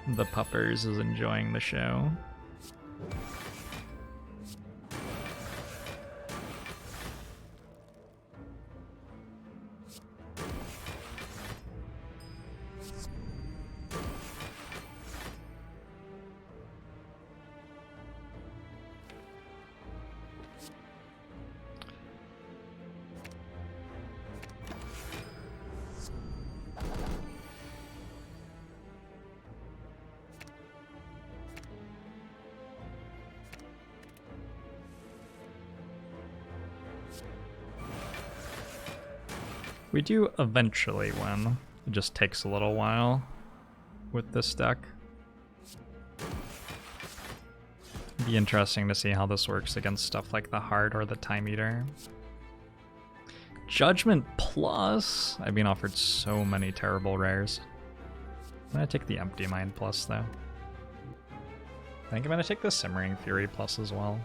the puppers is enjoying the show. We do eventually win. It just takes a little while with this deck. It'd be interesting to see how this works against stuff like the Heart or the Time Eater. Judgment Plus! I've been offered so many terrible rares. I'm gonna take the Empty Mind Plus though. I think I'm gonna take the Simmering Fury Plus as well.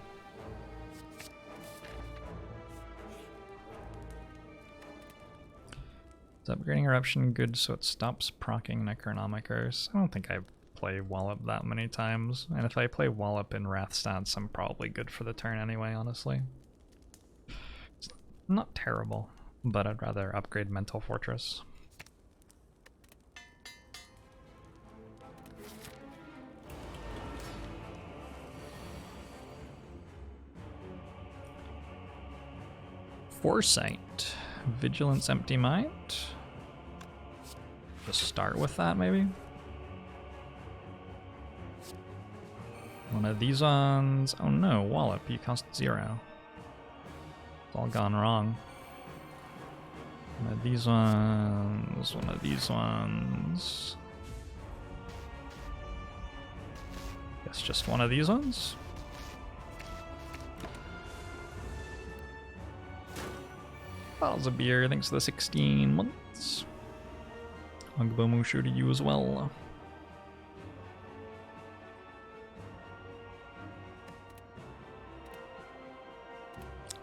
Is upgrading Eruption good so it stops proccing Necronomicers? I don't think I play WALLOP that many times, and if I play WALLOP in Wrath stance, I'm probably good for the turn anyway, honestly. It's not terrible, but I'd rather upgrade Mental Fortress. Foresight. Vigilance, Empty Mind. Just start with that, maybe? One of these ones. Oh no, Wallop, you cost 0. It's all gone wrong. One of these ones. One of these ones. Guess just one of these ones. Bottles of beer, thanks for the 16 months. Ugbo Mushu to you as well.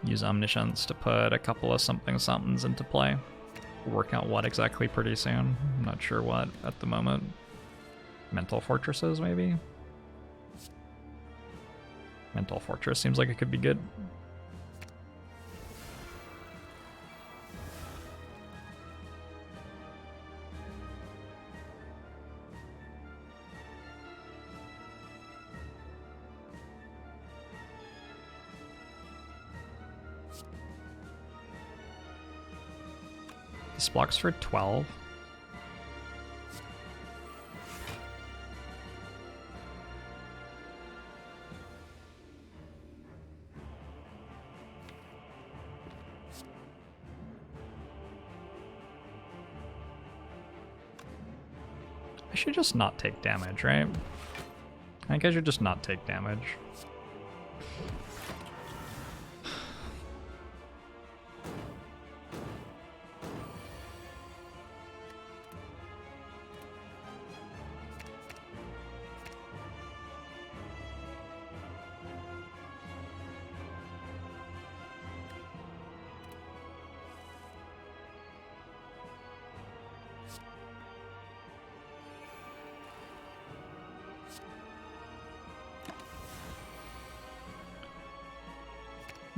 Use Omniscience to put a couple of somethings into play. Work out what exactly pretty soon. I'm not sure what at the moment. Mental Fortresses, maybe? Mental Fortress seems like it could be good. This blocks for 12. I should just not take damage, right? I think I should just not take damage.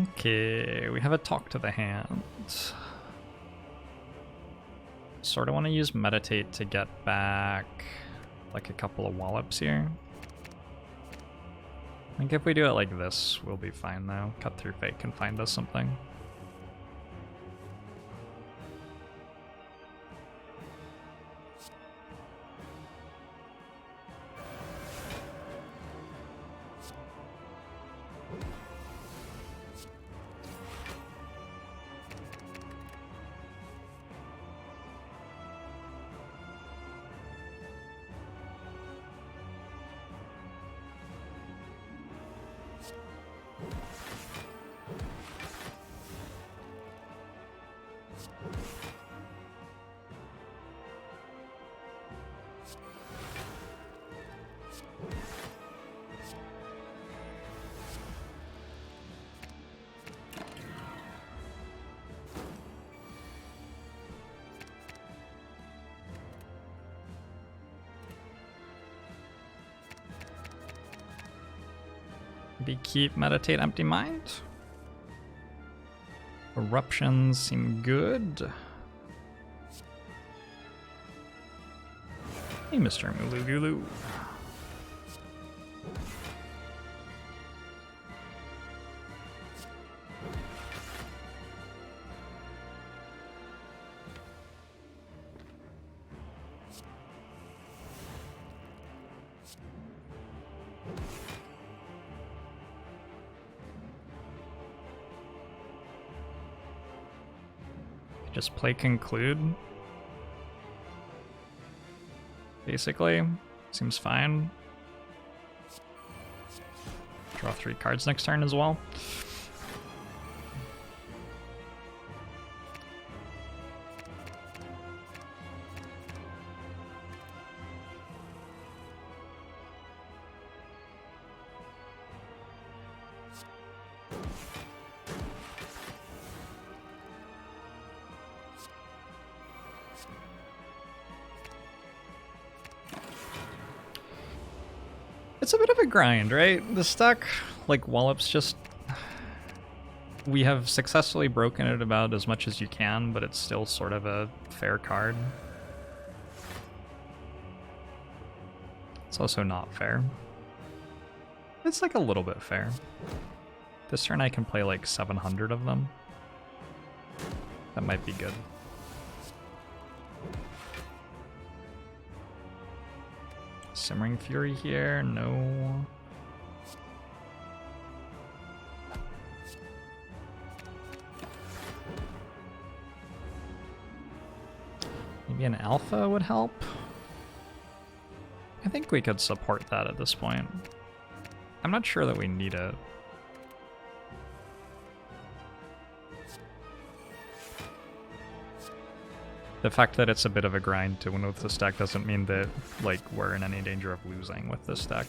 Okay, we have a talk to the hand. Sort of want to use meditate to get back like a couple of wallops here. I think if we do it like this, we'll be fine though. Cut through fate can find us something. Maybe keep meditate, empty mind. Eruptions seem good. Hey, Mr. Mulugulu. Just play conclude. Basically, seems fine. Draw 3 cards next turn as well. It's a bit of a grind, right? The stack, like Wallop's just... We have successfully broken it about as much as you can, but it's still sort of a fair card. It's also not fair. It's like a little bit fair. This turn I can play like 700 of them. That might be good. Simmering Fury here, no. Maybe an alpha would help. I think we could support that at this point. I'm not sure that we need it. The fact that it's a bit of a grind to win with this deck doesn't mean that, like, we're in any danger of losing with this deck.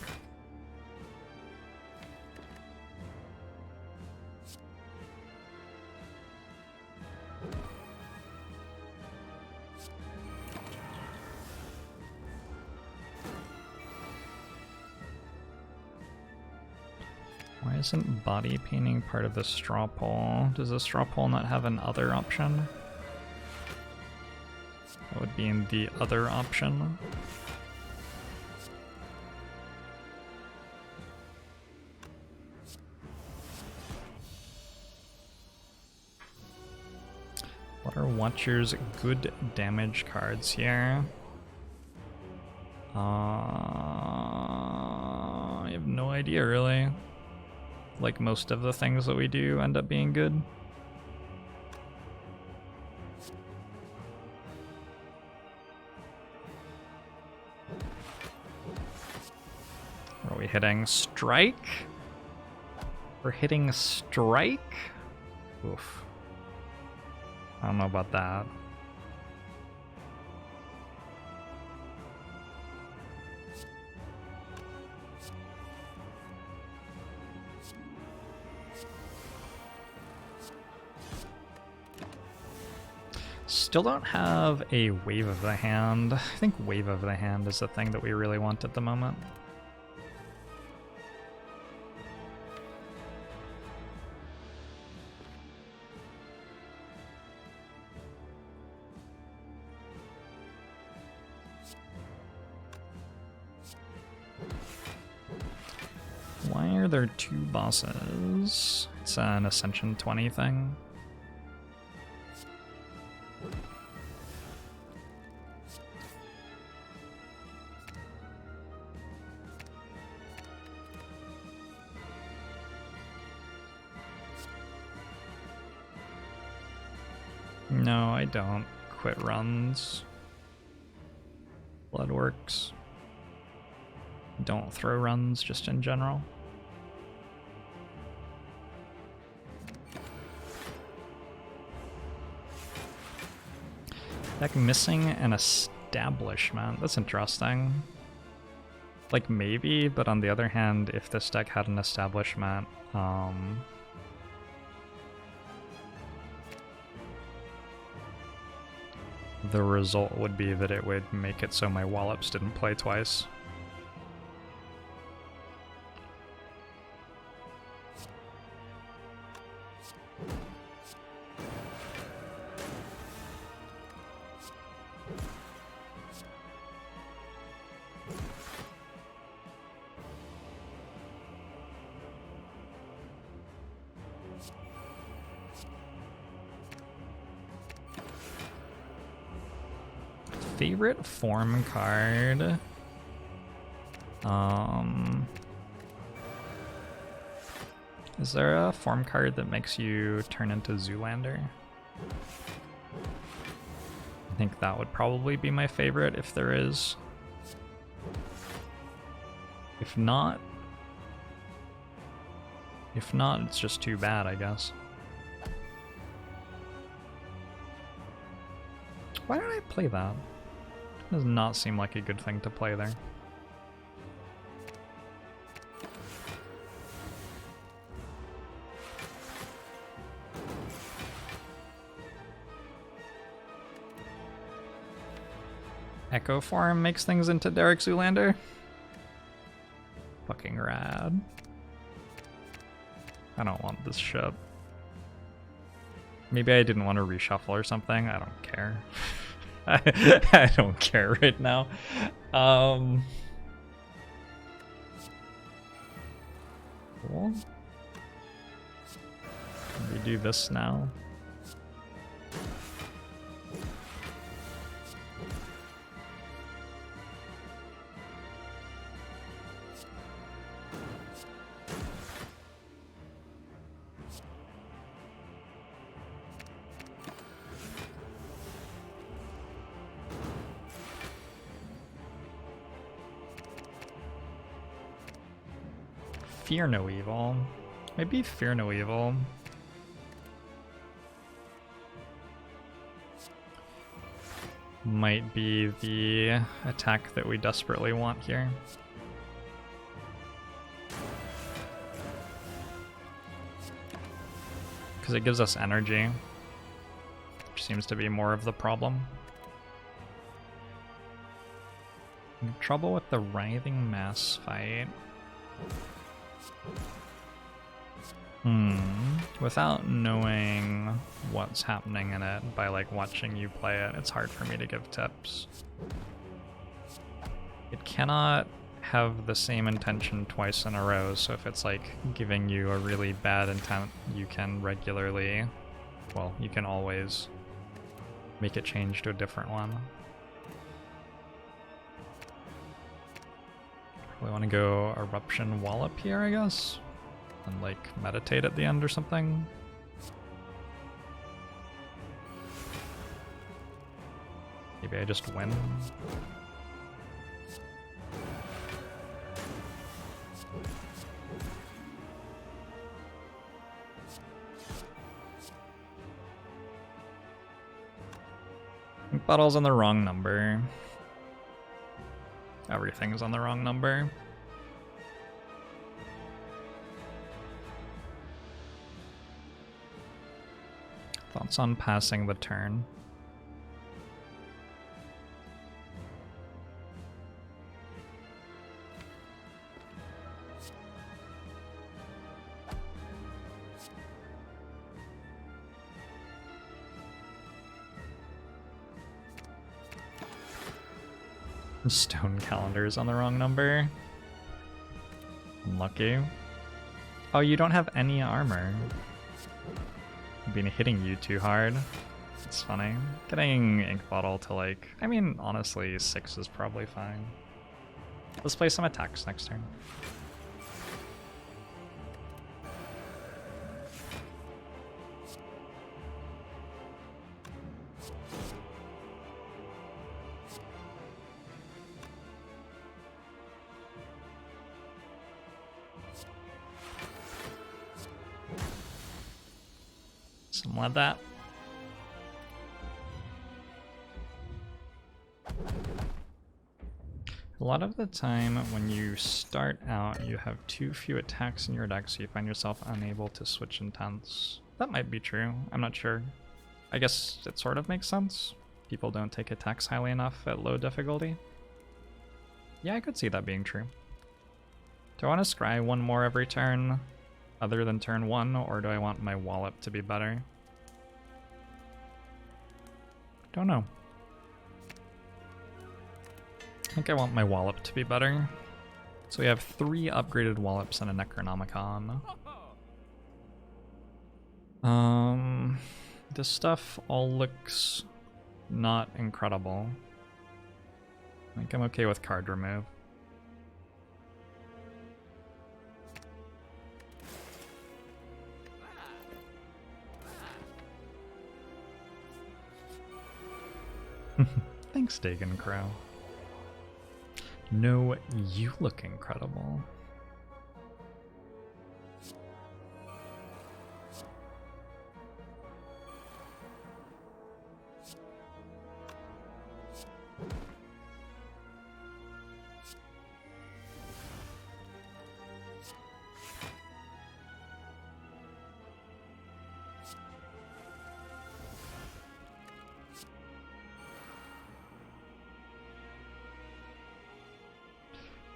Why isn't body painting part of the straw poll? Does the straw poll not have an other option? That would be in the other option. What are Watcher's good damage cards here? I have no idea really. Like most of the things that we do end up being good. Are we hitting strike? We're hitting strike? Oof. I don't know about that. Still don't have a Wave of the Hand. I think Wave of the Hand is the thing that we really want at the moment. Why are there two bosses? It's an Ascension 20 thing. No, I don't quit runs. Bloodworks. Don't throw runs just in general. Deck missing an establishment. That's interesting. Like maybe, but on the other hand, if this deck had an establishment, the result would be that it would make it so my Wallops didn't play twice. Favorite form card? Is there a form card that makes you turn into Zoolander? I think that would probably be my favorite if there is. If not, it's just too bad, I guess. Why did I play that? Does not seem like a good thing to play there. Echo Form makes things into Derek Zoolander? Fucking rad. I don't want this shit. Maybe I didn't want to reshuffle or something. I don't care. I don't care right now. Cool. Can we do this now? Fear no evil. Maybe fear no evil. Might be the attack that we desperately want here. Because it gives us energy, which seems to be more of the problem. Trouble with the writhing mass fight. Without knowing what's happening in it by like watching you play it, it's hard for me to give tips. It cannot have the same intention twice in a row, so if it's like giving you a really bad intent, you can regularly, well, you can always make it change to a different one. We want to go Eruption WALLOP here, I guess? And like meditate at the end or something? Maybe I just win? Bottle's on the wrong number. Everything's on the wrong number. Thoughts on passing the turn? Stone calendar's on the wrong number. Unlucky. Oh, you don't have any armor. I've been hitting you too hard. It's funny. Getting ink bottle to like, I mean, honestly, 6 is probably fine. Let's play some attacks next turn. Something like that. A lot of the time when you start out, you have too few attacks in your deck, so you find yourself unable to switch intents. That might be true. I'm not sure. I guess it sort of makes sense. People don't take attacks highly enough at low difficulty. Yeah, I could see that being true. Do I want to scry one more every turn other than turn 1, or do I want my WALLOP to be better? Don't know. I think I want my WALLOP to be better. So we have 3 upgraded WALLOPs and a Necronomicon. This stuff all looks not incredible. I think I'm okay with card remove. Thanks, Dagon Crow. No, you look incredible.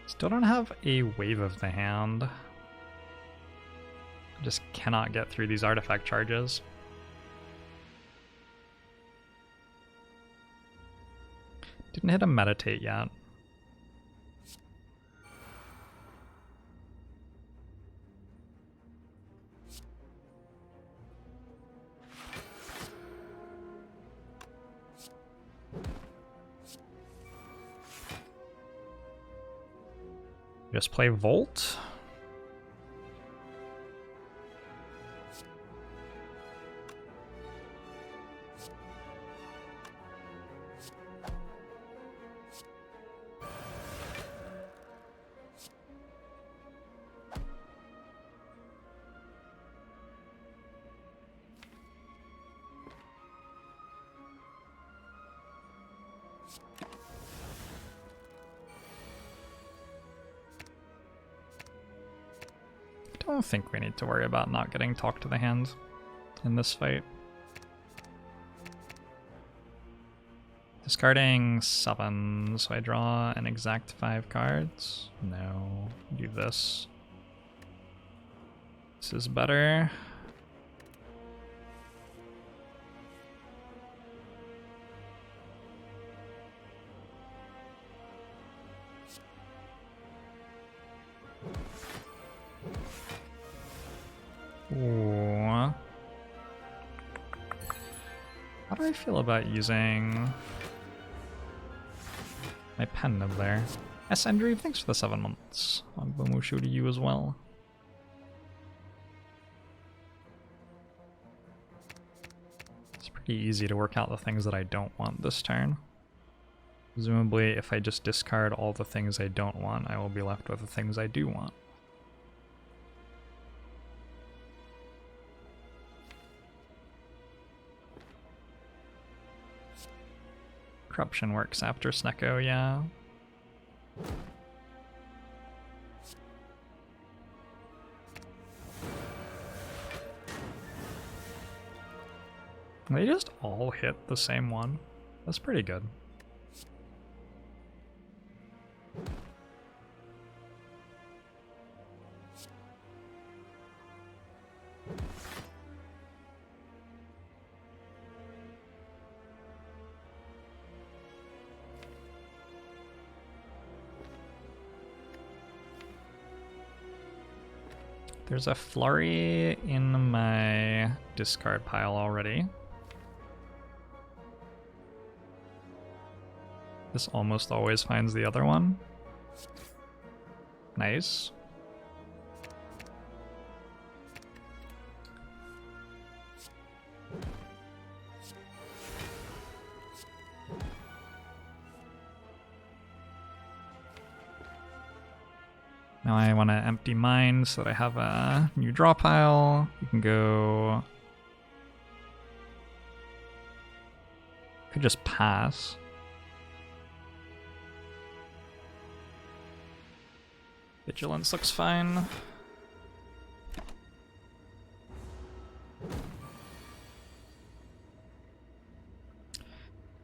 Still don't have a Wave of the Hand. Just cannot get through these artifact charges. Didn't hit a meditate yet. Just play Volt. don't think we need to worry about not getting talked to the hand in this fight. Discarding 7, so I draw an exact 5 cards. No, do this. This is better. Ooh. How do I feel about using my pen nib there? S. Andrew, thanks for the 7 months. Bomushu to you as well. It's pretty easy to work out the things that I don't want this turn. Presumably, if I just discard all the things I don't want, I will be left with the things I do want. Corruption works after Snecko, yeah. They just all hit the same one. That's pretty good. There's a flurry in my discard pile already. This almost always finds the other one. Nice. Now I want to empty mine so that I have a new draw pile. You can go... Could just pass. Vigilance looks fine.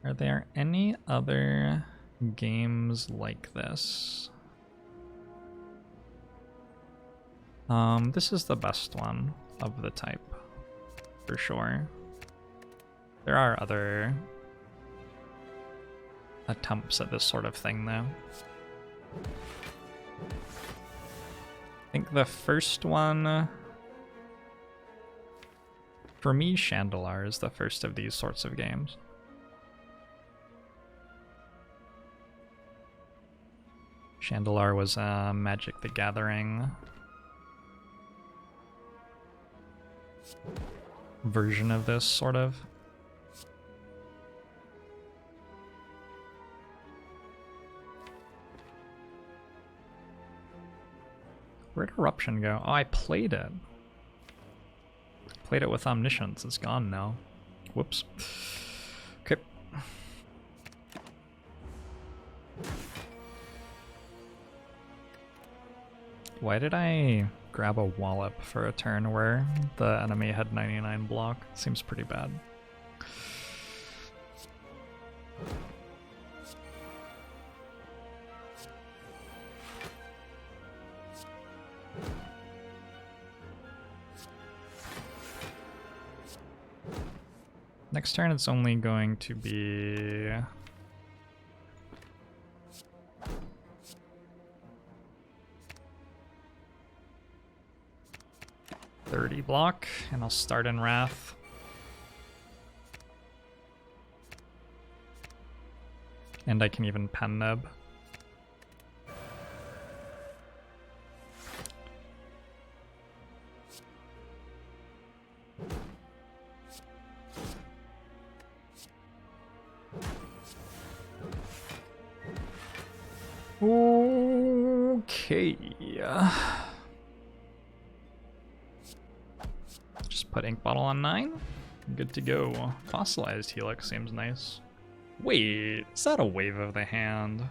Are there any other games like this? This is the best one of the type, for sure. There are other attempts at this sort of thing, though. I think the first one, for me, Chandelar is the first of these sorts of games. Chandelar was Magic the Gathering version of this, sort of. Where'd Eruption go? Oh, I played it. Played it with Omniscience. It's gone now. Whoops. Okay. Why did I grab a WALLOP for a turn where the enemy had 99 block? Seems pretty bad. Next turn it's only going to be... $30 block, and I'll start in Wrath. And I can even pen nib. Okay. Just put Ink Bottle on 9. Good to go. Fossilized Helix seems nice. Wait, is that a Wave of the Hand?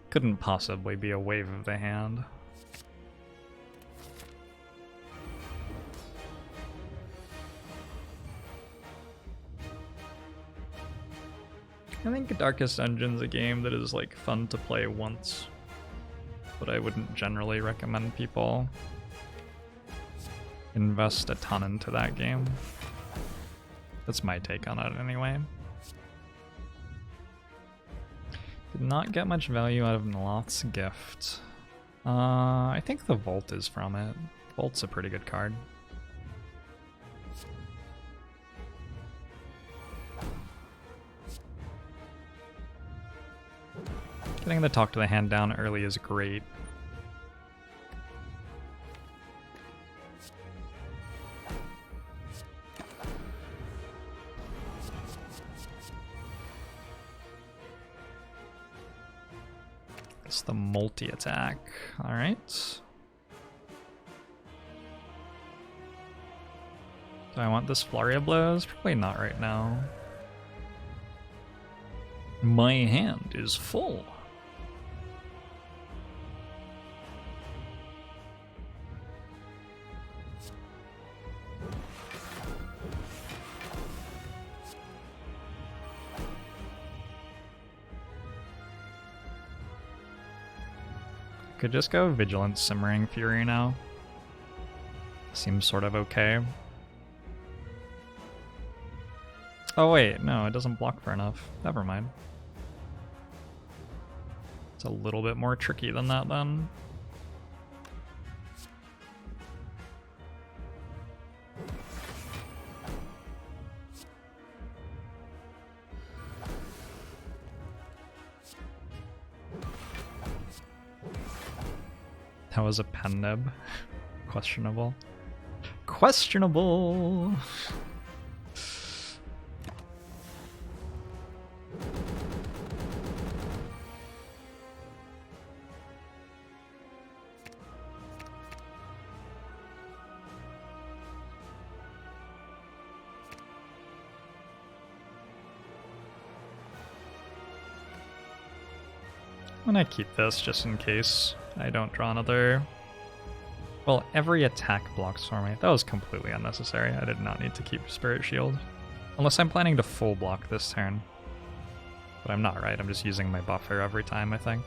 Couldn't possibly be a Wave of the Hand. I think Darkest Dungeon's a game that is like fun to play once, but I wouldn't generally recommend people invest a ton into that game. That's my take on it anyway. Did not get much value out of Noloth's gift. I think the Volt is from it. Volt's a pretty good card. Getting the talk to the hand down early is great. It's the multi-attack. Alright. Do I want this Flurry of Blows? Probably not right now. My hand is full. Could just go Vigilant Simmering Fury now. Seems sort of okay. Oh wait, no, it doesn't block for enough. Never mind. It's a little bit more tricky than that then. That was a pen nib. Questionable. Questionable! I'm gonna keep this just in case I don't draw another. Well, every attack blocks for me. That was completely unnecessary. I did not need to keep Spirit Shield. Unless I'm planning to full block this turn. But I'm not, right? I'm just using my buffer every time, I think.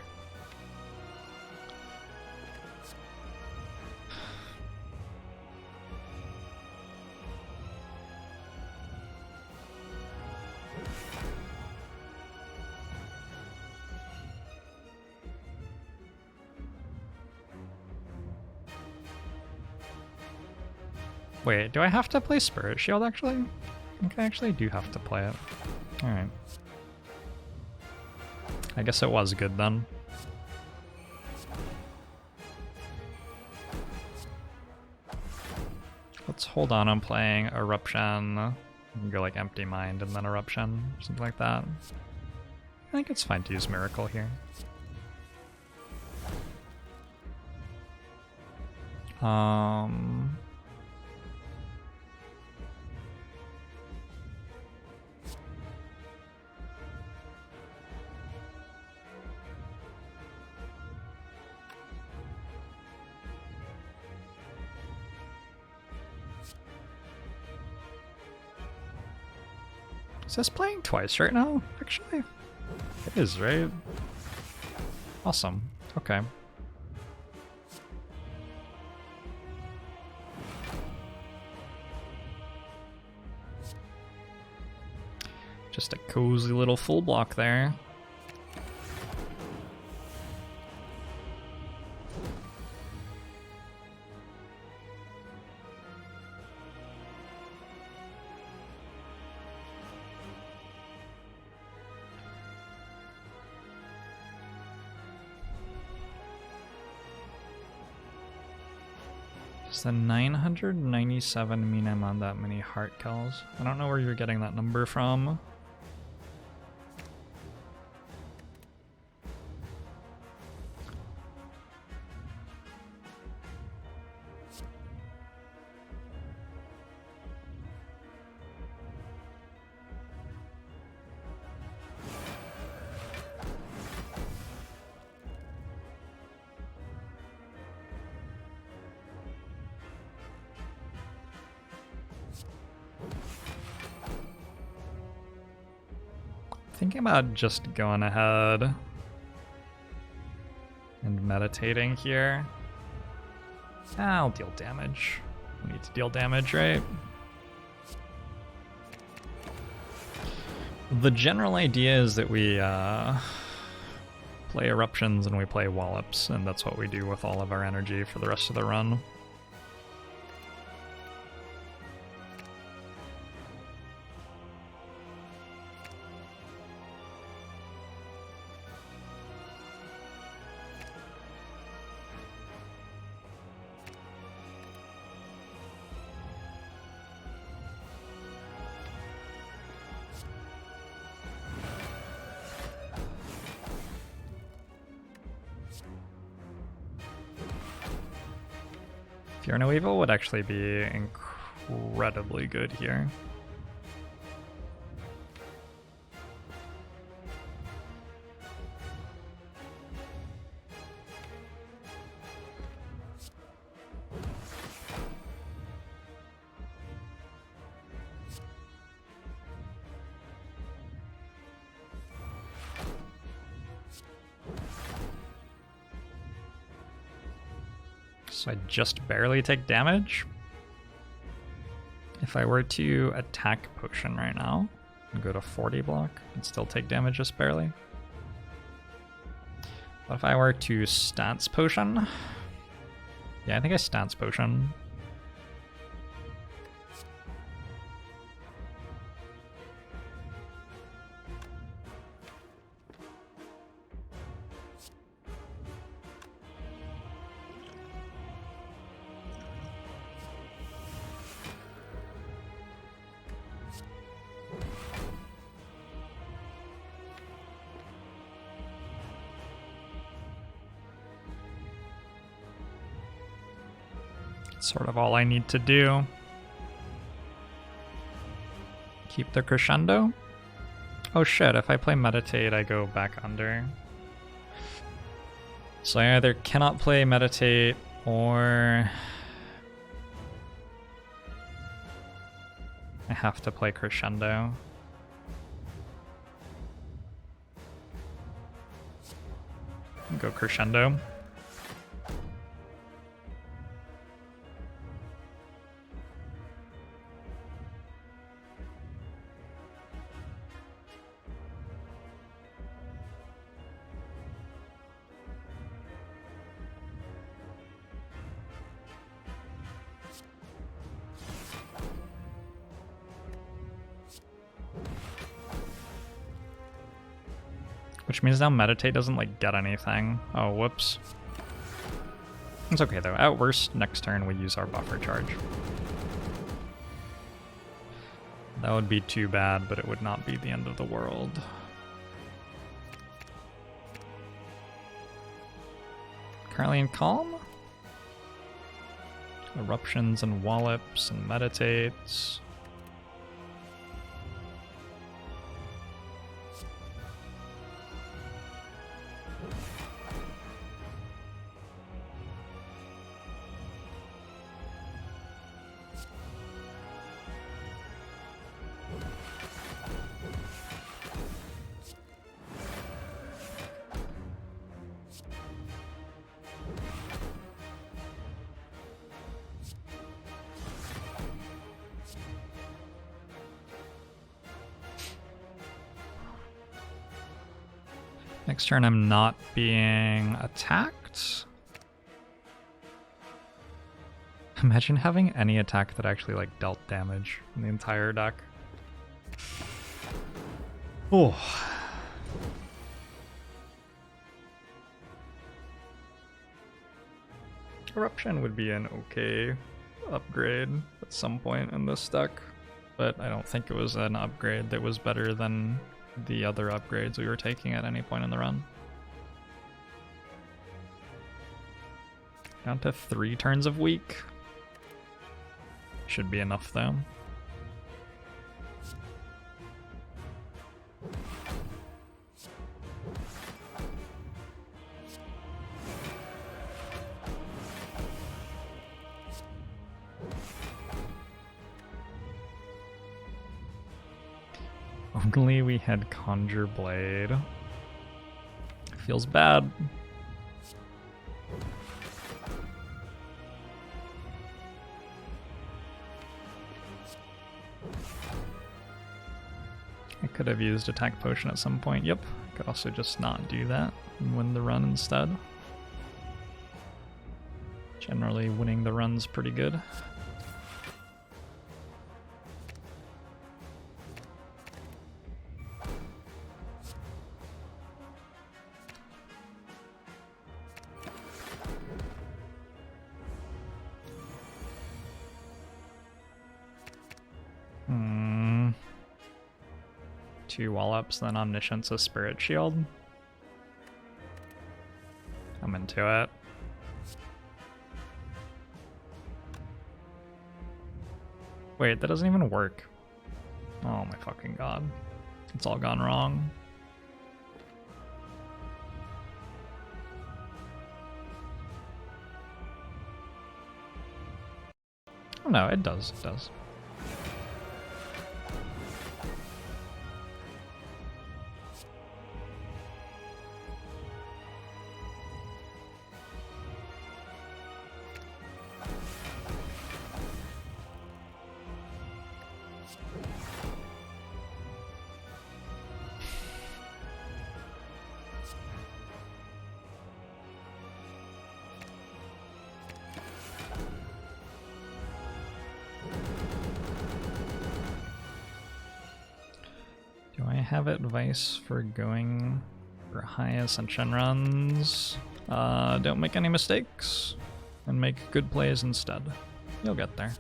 Wait, do I have to play Spirit Shield actually? I think I actually do have to play it. Alright. I guess it was good then. Let's hold on playing Eruption. We can go like Empty Mind and then Eruption, something like that. I think it's fine to use Miracle here. Is this playing twice right now, actually? It is, right? Awesome. Okay. Just a cozy little full block there. Does the 997 mean I'm on that many heart kills? I don't know where you're getting that number from. Thinking about just going ahead and meditating here. I'll deal damage. We need to deal damage, right? The general idea is that we play eruptions and we play wallops, and that's what we do with all of our energy for the rest of the run. Fierno Evil would actually be incredibly good here. So I just barely take damage. If I were to attack potion right now and go to 40 block and still take damage just barely. But if I were to stance potion, yeah, I think I stance potion. Sort of all I need to do. Keep the crescendo. Oh shit, if I play meditate, I go back under. So I either cannot play meditate or I have to play crescendo. Go crescendo. Which means now meditate doesn't like get anything. Oh, whoops. It's okay though. At worst, next turn we use our buffer charge. That would be too bad, but it would not be the end of the world. Currently in calm. Eruptions and wallops and meditates. Next turn I'm not being attacked. Imagine having any attack that actually like dealt damage in the entire deck. Oh. Eruption would be an okay upgrade at some point in this deck, but I don't think it was an upgrade that was better than the other upgrades we were taking at any point in the run. Down to 3 turns of weak. Should be enough though. only we had Conjure Blade. Feels bad. I could have used Attack Potion at some point. Yep. I could also just not do that and win the run instead. Generally, winning the run's pretty good. Two Wallops, then Omniscience, a Spirit Shield. I'm into it. Wait, that doesn't even work. Oh my fucking god. It's all gone wrong. Oh no, it does, it does. Do I have advice for going for high Ascension runs? Don't make any mistakes and make good plays instead. You'll get there.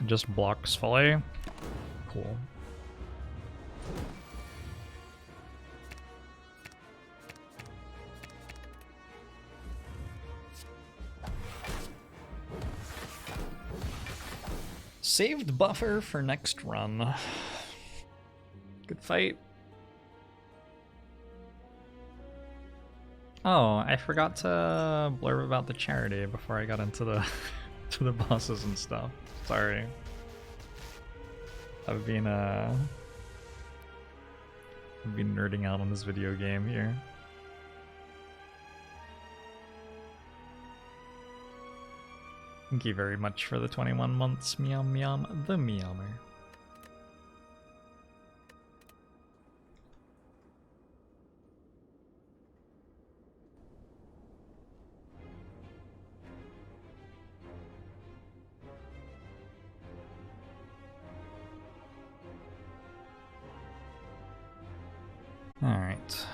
It just blocks fully. Cool. Saved buffer for next run. Good fight. Oh, I forgot to blurb about the charity before I got into the to the bosses and stuff. Sorry. I've been nerding out on this video game here. Thank you very much for the 21 months, Meow Meow the Meowmer. Alright.